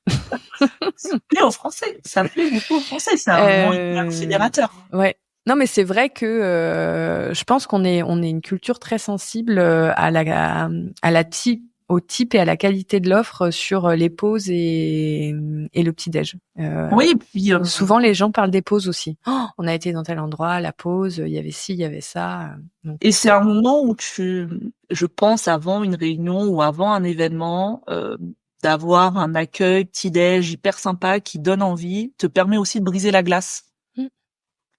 Ça plaît aux Français. Ça plaît beaucoup aux Français. C'est un moyen Euh, fédérateur. ouais. Non, mais c'est vrai que je pense on est une culture très sensible à la type, au type et à la qualité de l'offre sur les pauses et le petit-déj. Oui, et puis, Souvent, les gens parlent des pauses aussi. Oh, on a été dans tel endroit, la pause, il y avait ci, il y avait ça. Donc, et c'est un moment où je pense, avant une réunion ou avant un événement, d'avoir un accueil petit-déj hyper sympa qui donne envie, te permet aussi de briser la glace. mm,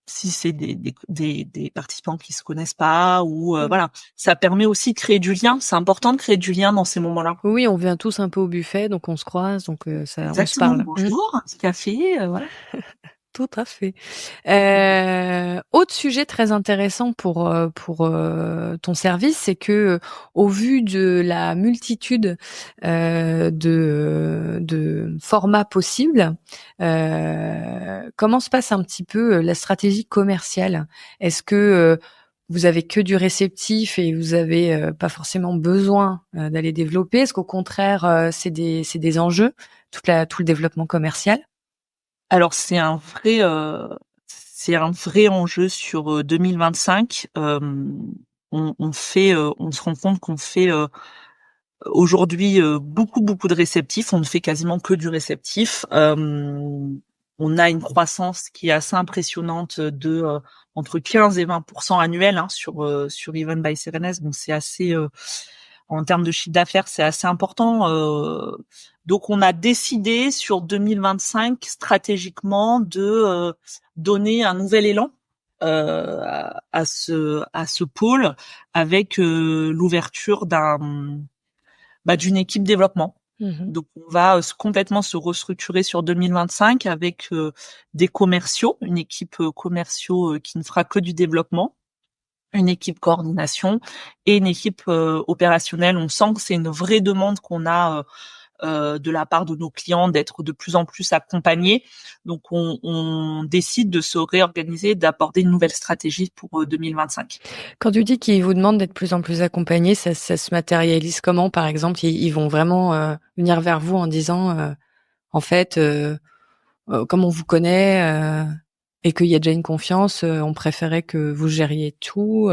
Si c'est des participants qui se connaissent pas, ou mm. voilà, ça permet aussi de créer du lien. C'est important de créer du lien dans ces moments-là. Oui, on vient tous un peu au buffet, donc on se croise, donc on se Exactement. parle. Bonjour, un petit café, voilà. Tout à fait. Autre sujet très intéressant pour ton service, c'est que au vu de la multitude de formats possibles, comment se passe un petit peu la stratégie commerciale? Est-ce que vous avez que du réceptif et vous avez pas forcément besoin d'aller développer? Est-ce qu'au contraire, c'est des enjeux, tout le développement commercial? Alors c'est un vrai enjeu sur 2025. On se rend compte qu'on fait aujourd'hui beaucoup de réceptifs. On ne fait quasiment que du réceptif. On a une croissance qui est assez impressionnante de entre 15 et 20% annuel, hein, sur Even by Serenest. Donc c'est assez en termes de chiffre d'affaires, c'est assez important. Donc on a décidé sur 2025 stratégiquement de donner un nouvel élan à ce pôle, avec l'ouverture d'une équipe développement. Mhm. Donc on va complètement se restructurer sur 2025 avec des commerciaux, une équipe commerciaux qui ne fera que du développement, une équipe coordination et une équipe opérationnelle. On sent que c'est une vraie demande qu'on a de la part de nos clients d'être de plus en plus accompagnés. Donc, on décide de se réorganiser, d'aborder une nouvelle stratégie pour 2025. Quand tu dis qu'ils vous demandent d'être de plus en plus accompagnés, ça se matérialise comment, par exemple? Ils vont vraiment venir vers vous en disant, en fait, comme on vous connaît et qu'il y a déjà une confiance, on préférait que vous gériez tout.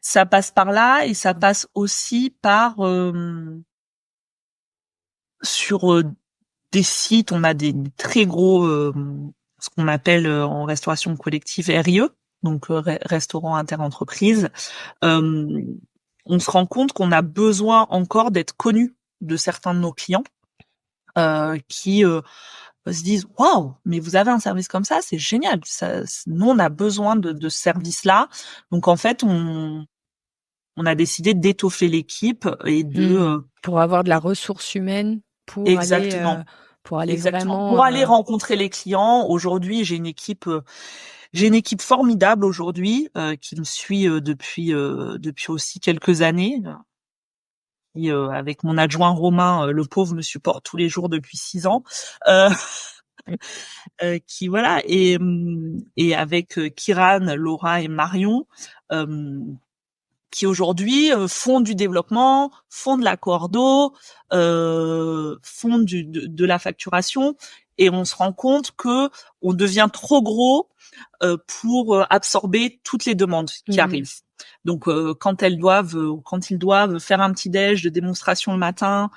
Ça passe par là et ça passe aussi par sur des sites. On a des très gros, ce qu'on appelle en restauration collective RIE, donc restaurant interentreprise. On se rend compte qu'on a besoin encore d'être connu de certains de nos clients qui se disent waouh, mais vous avez un service comme ça, c'est génial. Nous on a besoin de ce service-là. Donc en fait on a décidé d'étoffer l'équipe et de pour avoir de la ressource humaine pour exactement aller vraiment pour aller rencontrer les clients. Aujourd'hui j'ai une équipe formidable aujourd'hui qui me suit depuis aussi quelques années. Qui, avec mon adjoint Romain, le pauvre me supporte tous les jours depuis 6 ans. Qui voilà et avec Kiran, Laura et Marion qui aujourd'hui font du développement, font de la coordo, font de la facturation et on se rend compte que on devient trop gros pour absorber toutes les demandes qui arrivent. Donc quand ils doivent faire un petit déj de démonstration le matin,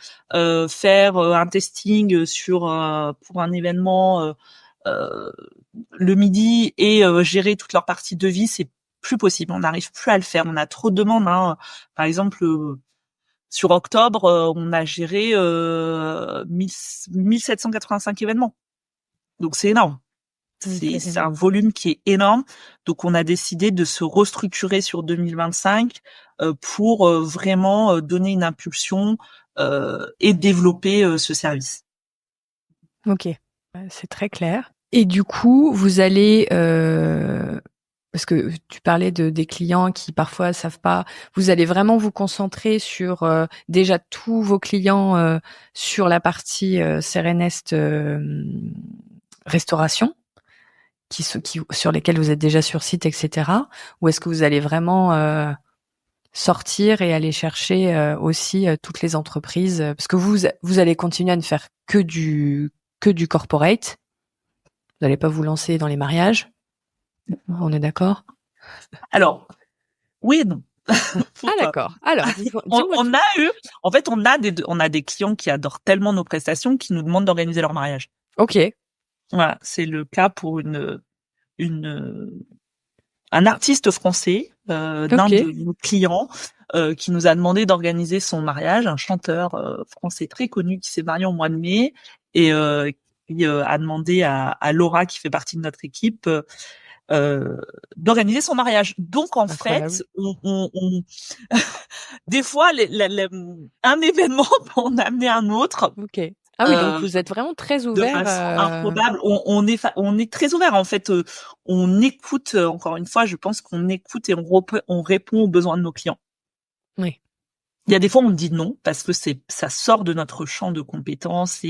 faire un testing sur pour un événement le midi et gérer toute leur partie de vie, c'est plus possible. On n'arrive plus à le faire. On a trop de demandes. Hein. Par exemple, sur octobre, on a géré 1785 événements. Donc c'est énorme. C'est un volume qui est énorme. Donc on a décidé de se restructurer sur 2025 pour vraiment donner une impulsion et développer ce service. Ok, c'est très clair. Et du coup, vous allez, parce que tu parlais des clients qui parfois savent pas, vous allez vraiment vous concentrer sur déjà tous vos clients sur la partie Serenest restauration, sur lesquels vous êtes déjà sur site, etc. Ou est-ce que vous allez vraiment sortir et aller chercher aussi toutes les entreprises, parce que vous allez continuer à ne faire que du corporate. Vous n'allez pas vous lancer dans les mariages. On est d'accord? Alors, oui et non. Ah d'accord. Alors, on a des clients qui adorent tellement nos prestations qu'ils nous demandent d'organiser leur mariage. Ok. Voilà, c'est le cas pour un artiste français d'un de nos clients qui nous a demandé d'organiser son mariage, un chanteur français très connu qui s'est marié au mois de mai et qui a demandé à Laura qui fait partie de notre équipe d'organiser son mariage. Donc en fait, on des fois un événement peut en amener un autre. Ok. Ah oui, donc vous êtes vraiment très ouvert. De façon improbable. On est très ouvert en fait. On écoute. Encore une fois, je pense qu'on écoute et on répond aux besoins de nos clients. Oui. Il y a des fois on dit non parce que ça sort de notre champ de compétences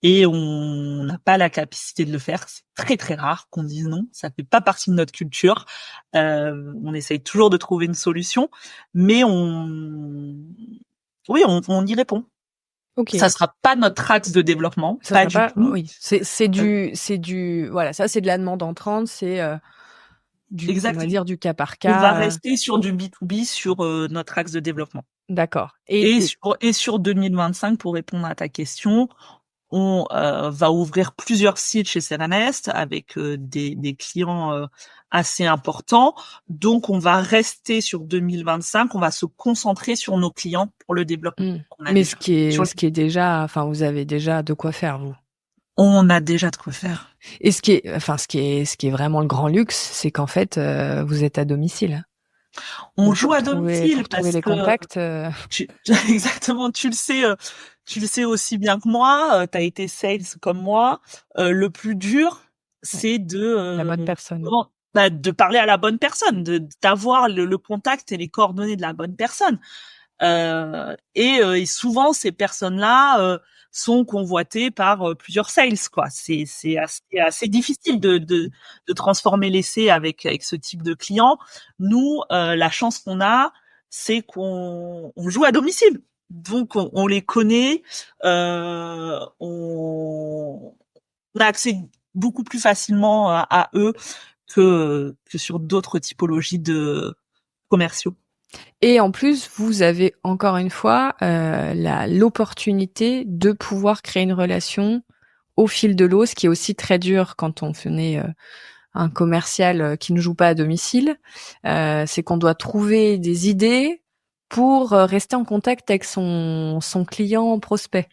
et on n'a pas la capacité de le faire. C'est très très rare qu'on dise non. Ça fait pas partie de notre culture. On essaye toujours de trouver une solution, mais on y répond. Okay. Ça sera pas notre axe de développement, pas du tout. Oui, c'est du voilà, ça c'est de la demande entrante, c'est on va dire du cas par cas. On va rester sur du B2B sur notre axe de développement. D'accord. Et sur 2025, pour répondre à ta question, on va ouvrir plusieurs sites chez Serenest avec des clients assez importants. Donc, on va rester sur 2025. On va se concentrer sur nos clients pour le développement. Mais ce qui est déjà, enfin, vous avez déjà de quoi faire, vous. On a déjà de quoi faire. Et ce qui est vraiment le grand luxe, c'est qu'en fait, vous êtes à domicile. On joue à domicile pour trouver les contacts. Exactement, tu le sais aussi bien que moi. Tu as été sales comme moi. Le plus dur, c'est de la bonne personne. De parler à la bonne personne, d'avoir le contact et les coordonnées de la bonne personne. Et souvent ces personnes-là sont convoitées par plusieurs sales, quoi. C'est assez difficile de transformer l'essai avec ce type de client. Nous, la chance qu'on a, c'est qu'on joue à domicile. Donc on les connaît, on a accès beaucoup plus facilement à eux que sur d'autres typologies de commerciaux. Et en plus, vous avez encore une fois l'opportunité de pouvoir créer une relation au fil de l'eau, ce qui est aussi très dur quand on fait un commercial qui ne joue pas à domicile. C'est qu'on doit trouver des idées pour rester en contact avec son client prospect.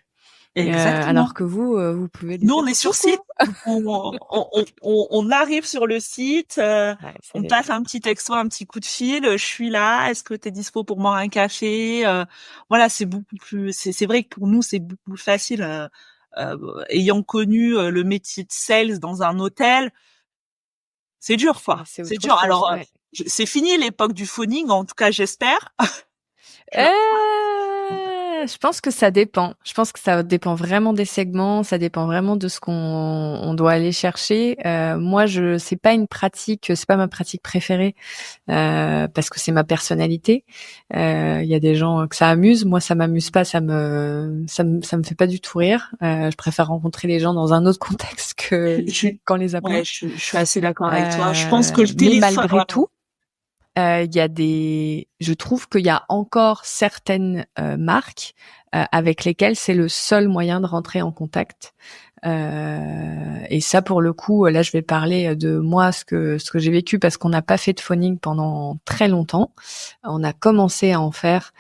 Exactement. Alors que vous pouvez. Nous, on est sur site. On arrive sur le site, on passe un petit texto, un petit coup de fil. Je suis là. Est-ce que t'es dispo pour boire un café? Voilà, c'est beaucoup plus. C'est vrai que pour nous, c'est beaucoup plus facile. Ayant connu le métier de sales dans un hôtel, c'est dur, quoi. C'est dur. Alors, c'est fini l'époque du phoning. En tout cas, j'espère. Je pense que ça dépend. Je pense que ça dépend vraiment des segments, ça dépend vraiment de ce qu'on doit aller chercher. Moi, c'est pas ma pratique préférée parce que c'est ma personnalité. Il y a des gens que ça amuse, moi ça m'amuse pas, ça me fait pas du tout rire. Je préfère rencontrer les gens dans un autre contexte que quand les appeler. Ouais, je suis assez d'accord avec toi. Je pense que le téléphone, mais malgré tout, je trouve qu'il y a encore certaines marques avec lesquelles c'est le seul moyen de rentrer en contact. Et ça, pour le coup, là, je vais parler de moi, ce que j'ai vécu, parce qu'on n'a pas fait de phoning pendant très longtemps. On a commencé à en faire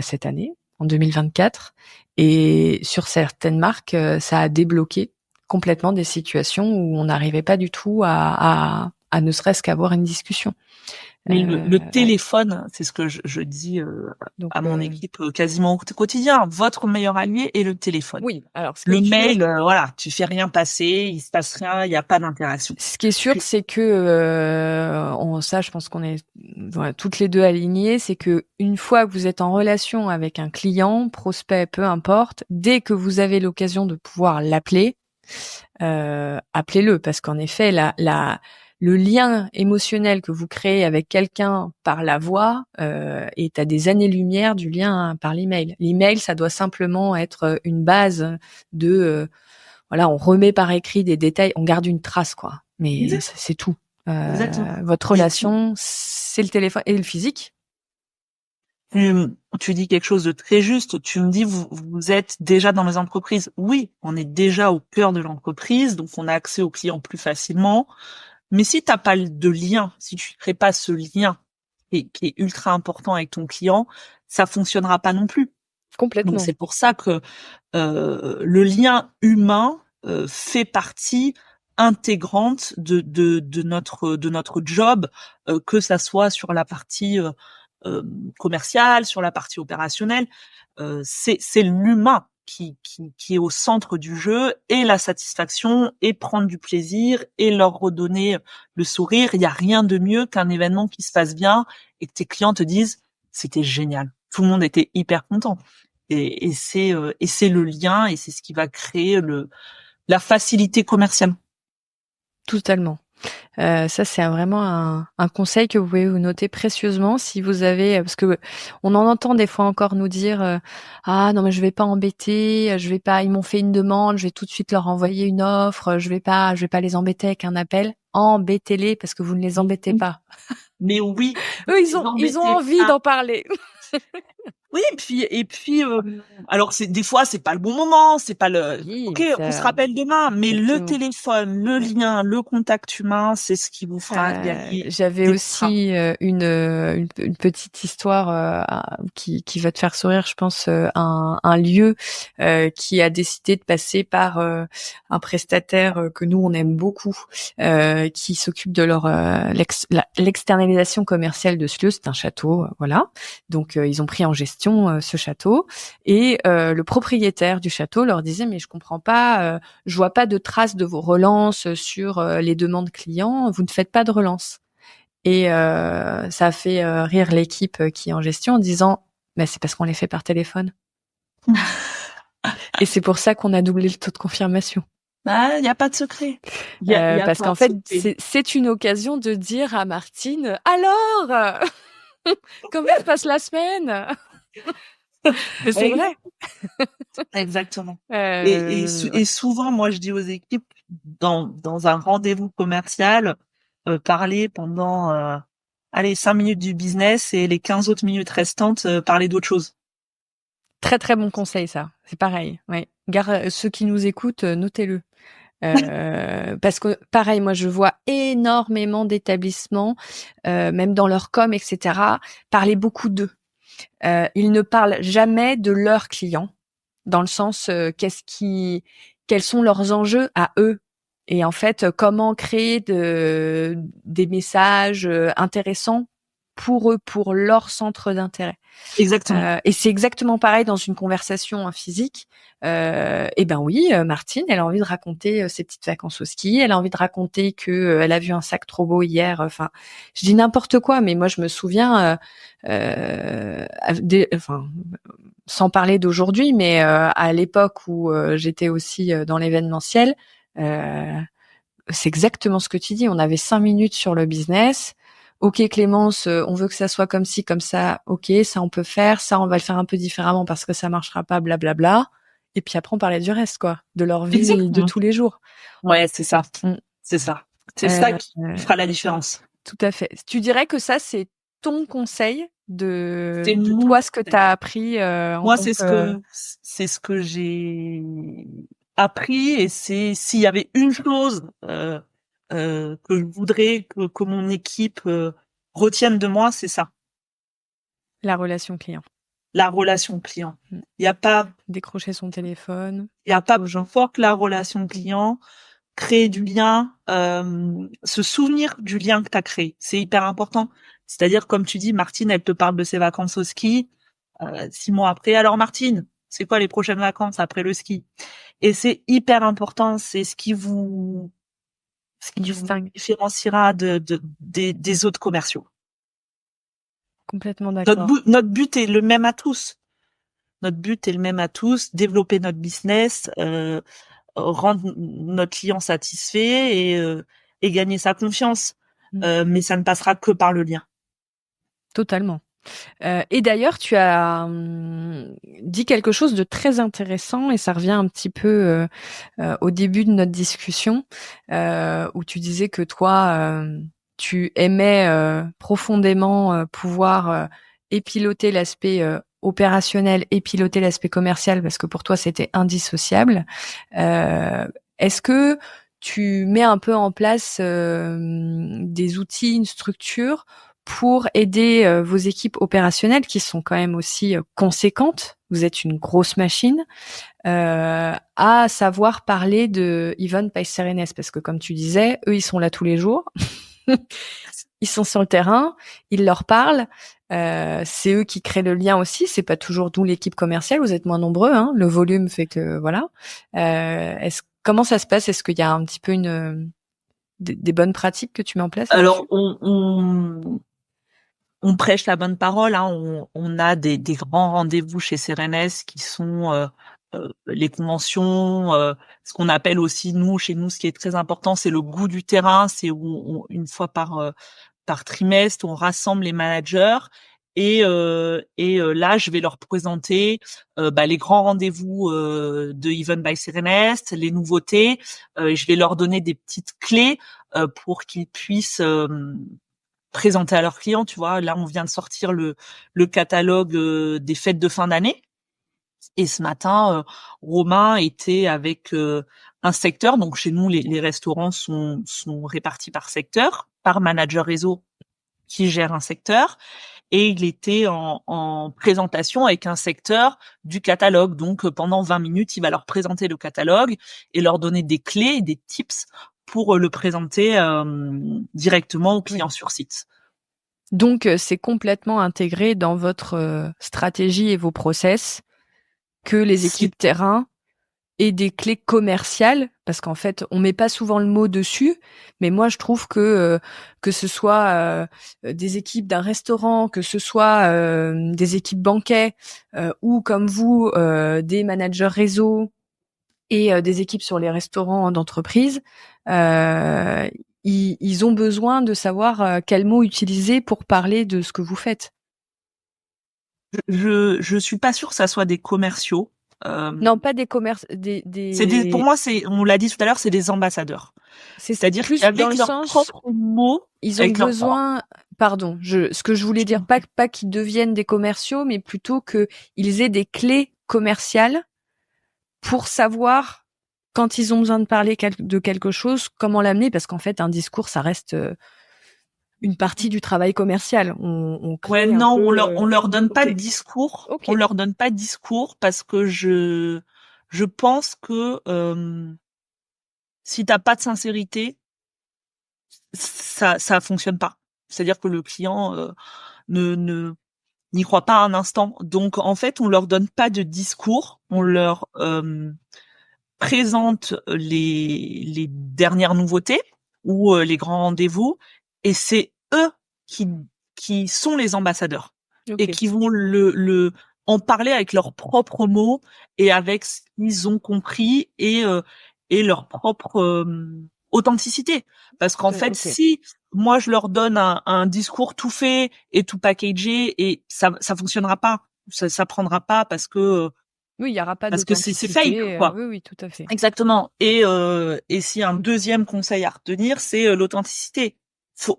cette année, en 2024. Et sur certaines marques, ça a débloqué complètement des situations où on n'arrivait pas du tout à ne serait-ce qu'avoir une discussion. Mais le téléphone, c'est ce que je dis à mon équipe quasiment au quotidien. Votre meilleur allié est le téléphone. Oui. Alors le mail, voilà, tu fais rien passer, il se passe rien, il y a pas d'interaction. Ce qui est sûr, c'est que ça, je pense qu'on est toutes les deux alignées, c'est que une fois que vous êtes en relation avec un client, prospect, peu importe, dès que vous avez l'occasion de pouvoir l'appeler, appelez-le, parce qu'en effet, le lien émotionnel que vous créez avec quelqu'un par la voix est à des années-lumière du lien par l'email. L'email, ça doit simplement être une base de on remet par écrit des détails, on garde une trace, quoi. Mais c'est tout. Votre relation, c'est le téléphone et le physique. Tu dis quelque chose de très juste. Tu me dis, vous êtes déjà dans les entreprises. Oui, on est déjà au cœur de l'entreprise, donc on a accès aux clients plus facilement. Mais si t'as pas de lien, si tu crées pas ce lien qui est ultra important avec ton client, ça fonctionnera pas non plus. Complètement. Donc c'est pour ça que le lien humain fait partie intégrante de notre job, que ça soit sur la partie commerciale, sur la partie opérationnelle. C'est l'humain qui est au centre du jeu, et la satisfaction, et prendre du plaisir, et leur redonner le sourire. Il y a rien de mieux qu'un événement qui se passe bien et que tes clients te disent c'était génial. Tout le monde était hyper content. Et c'est le lien, et c'est ce qui va créer la facilité commerciale. Totalement. Ça, c'est vraiment un conseil que vous pouvez vous noter précieusement si vous avez, parce que on en entend des fois encore nous dire ah non mais je vais pas embêter, ils m'ont fait une demande, je vais tout de suite leur envoyer une offre, je vais pas les embêter avec un appel. Embêtez-les parce que vous ne les embêtez pas. Mais oui, eux ils ont envie d'en parler. Oui, et puis alors des fois c'est pas le bon moment, c'est pas le on se rappelle demain, mais le téléphone, le lien, le contact humain, c'est ce qui vous fera gagner. J'avais aussi une petite histoire qui va te faire sourire, je pense, un lieu qui a décidé de passer par un prestataire que nous on aime beaucoup, qui s'occupe de leur l'externalisation commerciale de ce lieu. C'est un château, voilà. Donc ils ont pris en gestion ce château, et le propriétaire du château leur disait mais je comprends pas, je vois pas de traces de vos relances sur les demandes clients, vous ne faites pas de relance. Et ça a fait rire l'équipe qui est en gestion en disant mais c'est parce qu'on les fait par téléphone. Et c'est pour ça qu'on a doublé le taux de confirmation. Ah, y a pas de secret. Y a Parce pas qu'en de fait, secret. c'est une occasion de dire à Martine alors comment se passe la semaine. Mais c'est vrai. Exactement. Et souvent, moi, je dis aux équipes, dans un rendez-vous commercial, parler pendant, allez, 5 minutes du business et les 15 autres minutes restantes, parler d'autre chose. Très très bon conseil ça. C'est pareil. Ouais. Ceux qui nous écoutent, notez-le. Parce que pareil, moi je vois énormément d'établissements, même dans leur com, etc., parler beaucoup d'eux. Ils ne parlent jamais de leurs clients, dans le sens quels sont leurs enjeux à eux. Et en fait, comment créer des messages intéressants pour eux, pour leur centre d'intérêt. Exactement. Et c'est exactement pareil dans une conversation physique. Et ben oui, Martine, elle a envie de raconter ses petites vacances au ski. Elle a envie de raconter que elle a vu un sac trop beau hier. Enfin, je dis n'importe quoi, mais moi je me souviens, sans parler d'aujourd'hui, mais à l'époque où j'étais aussi dans l'événementiel, c'est exactement ce que tu dis. On avait 5 minutes sur le business. Ok Clémence, on veut que ça soit comme ci, comme ça. Ok, ça on peut faire. Ça on va le faire un peu différemment parce que ça marchera pas, blablabla. Et puis après on parlait du reste, quoi, de leur vie de Exactement. tous les jours. Ouais, c'est ça. Mm. C'est ça. C'est ça qui fera la différence. Tout à fait. Tu dirais que ça c'est ton conseil de C'est mon toi, ce que conseil. tu as appris en Moi, tant que... c'est ce que j'ai appris, et c'est s'il y avait une chose que je voudrais que mon équipe retienne de moi, c'est ça, La relation client. la relation client. Mm. Il y a pas Décrocher son téléphone. il y a pas aux plus gens. fort que la relation client. Créer du lien, se souvenir du lien que tu as créé, c'est hyper important. C'est-à-dire, comme tu dis, Martine, elle te parle de ses vacances au ski. 6 mois après, alors Martine, c'est quoi les prochaines vacances après le ski? Et c'est hyper important, c'est ce qui vous Distingue. différenciera des autres commerciaux. Complètement d'accord. Notre but est le même à tous. Notre but est le même à tous, développer notre business, rendre notre client satisfait et gagner sa confiance. Mm. Mais ça ne passera que par le lien. Totalement. Et d'ailleurs, tu as dit quelque chose de très intéressant et ça revient un petit peu au début de notre discussion où tu disais que toi, tu aimais profondément pouvoir et piloter l'aspect opérationnel et piloter l'aspect commercial parce que pour toi, c'était indissociable. Est-ce que tu mets un peu en place des outils, une structure pour aider vos équipes opérationnelles qui sont quand même aussi conséquentes, vous êtes une grosse machine, à savoir parler de Yvonne Paiserenes parce que comme tu disais, eux ils sont là tous les jours, ils sont sur le terrain, ils leur parlent, c'est eux qui créent le lien aussi, c'est pas toujours nous l'équipe commerciale, vous êtes moins nombreux, hein, le volume fait que voilà. Comment ça se passe? Est-ce qu'il y a un petit peu des bonnes pratiques que tu mets en place là-dessus? Alors, on prêche la bonne parole, hein. On a des grands rendez-vous chez Serenes qui sont les conventions, ce qu'on appelle aussi chez nous, ce qui est très important, c'est le goût du terrain. C'est où une fois par trimestre, on rassemble les managers et là, je vais leur présenter les grands rendez-vous de Even by Serenes, les nouveautés. Et je vais leur donner des petites clés pour qu'ils puissent présenter à leurs clients, tu vois. Là, on vient de sortir le catalogue des fêtes de fin d'année. Et ce matin, Romain était avec un secteur. Donc, chez nous, les restaurants sont répartis par secteur, par manager réseau qui gère un secteur. Et il était en présentation avec un secteur du catalogue. Donc, pendant 20 minutes, il va leur présenter le catalogue et leur donner des clés et des tips pour le présenter directement aux clients sur site. Donc, c'est complètement intégré dans votre stratégie et vos process que les équipes terrain et des clés commerciales, parce qu'en fait, on met pas souvent le mot dessus, mais moi, je trouve que ce soit des équipes d'un restaurant, que ce soit des équipes banquets, ou comme vous, des managers réseau et des équipes sur les restaurants d'entreprise, euh, ils ont besoin de savoir quel mot utiliser pour parler de ce que vous faites. Je suis pas sûre que ça soit des commerciaux. Non, pas des commerces, Pour moi, on l'a dit tout à l'heure, c'est des ambassadeurs. c'est C'est-à-dire plus dans le qu'avec leurs sens, propres mots, ils ont avec leurs besoin, pardon, ce que je voulais dire, pas qu'ils deviennent des commerciaux, mais plutôt qu'ils aient des clés commerciales pour savoir quand ils ont besoin de parler de quelque chose, comment l'amener, parce qu'en fait, un discours, ça reste une partie du travail commercial. On crée un non, peu, on leur donne pas de ok. discours. Ok. On leur donne pas de discours parce que je pense que si t'as pas de sincérité, ça fonctionne pas. C'est-à-dire que le client ne n'y croit pas un instant. Donc en fait, on leur donne pas de discours. On leur présente les dernières nouveautés ou les grands rendez-vous, et c'est eux qui qui sont les ambassadeurs et Ok. qui vont le en parler avec leurs propres mots et avec ce qu'ils ont compris et leur propre authenticité. Parce qu'en fait, Ok. si moi je leur donne un discours tout fait et tout packagé, et ça fonctionnera pas, ça prendra pas Oui, il y aura pas parce que c'est fake, d'authenticité. quoi. Oui, oui, tout à fait. Exactement. Et si un deuxième conseil à retenir, c'est l'authenticité.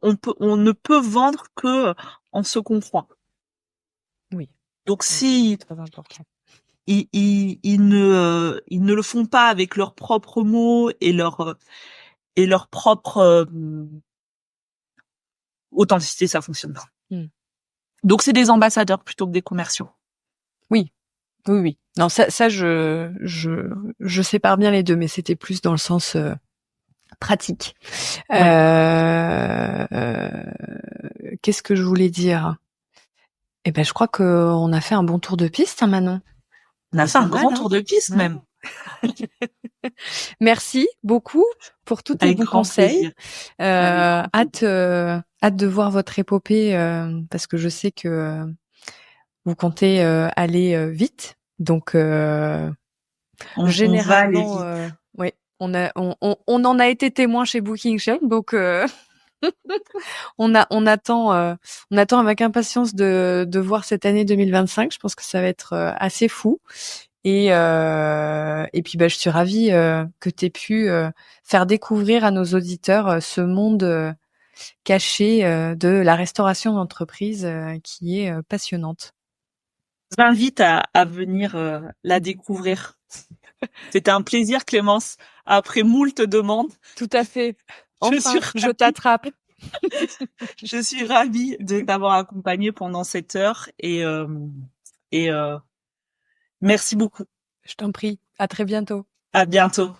On ne peut vendre que en ce qu'on croit. Oui, Donc oui, si très important. ils ne le font pas avec leurs propres mots et leur propre authenticité, ça fonctionne pas. Hmm. Donc c'est des ambassadeurs plutôt que des commerciaux. Oui, oui, oui. Non, ça, je sépare bien les deux, mais c'était plus dans le sens pratique. Ouais. Qu'est-ce que je voulais dire? Eh ben, je crois qu'on a fait un bon tour de piste, hein, Manon. On a C'est fait pas un mal, grand hein? tour de piste Ouais. même. Merci beaucoup pour tous tes Avec bons grand conseils. plaisir. Avec grand plaisir. Hâte de voir votre épopée parce que je sais que vous comptez aller vite. Donc On va aller généralement, vite. ouais, on en a été témoin chez Booking Shop, donc on attend avec impatience de voir cette année 2025. Je pense que ça va être assez fou. Et puis bah, je suis ravie que tu aies pu faire découvrir à nos auditeurs ce monde caché de la restauration d'entreprise qui est passionnante. J'invite à venir la découvrir. C'était un plaisir, Clémence. Après moult demandes, Tout à fait. je suis Enfin, je ravie, t'attrape. je suis ravie de t'avoir accompagnée pendant cette heure et merci beaucoup. Je t'en prie. À très bientôt. À bientôt.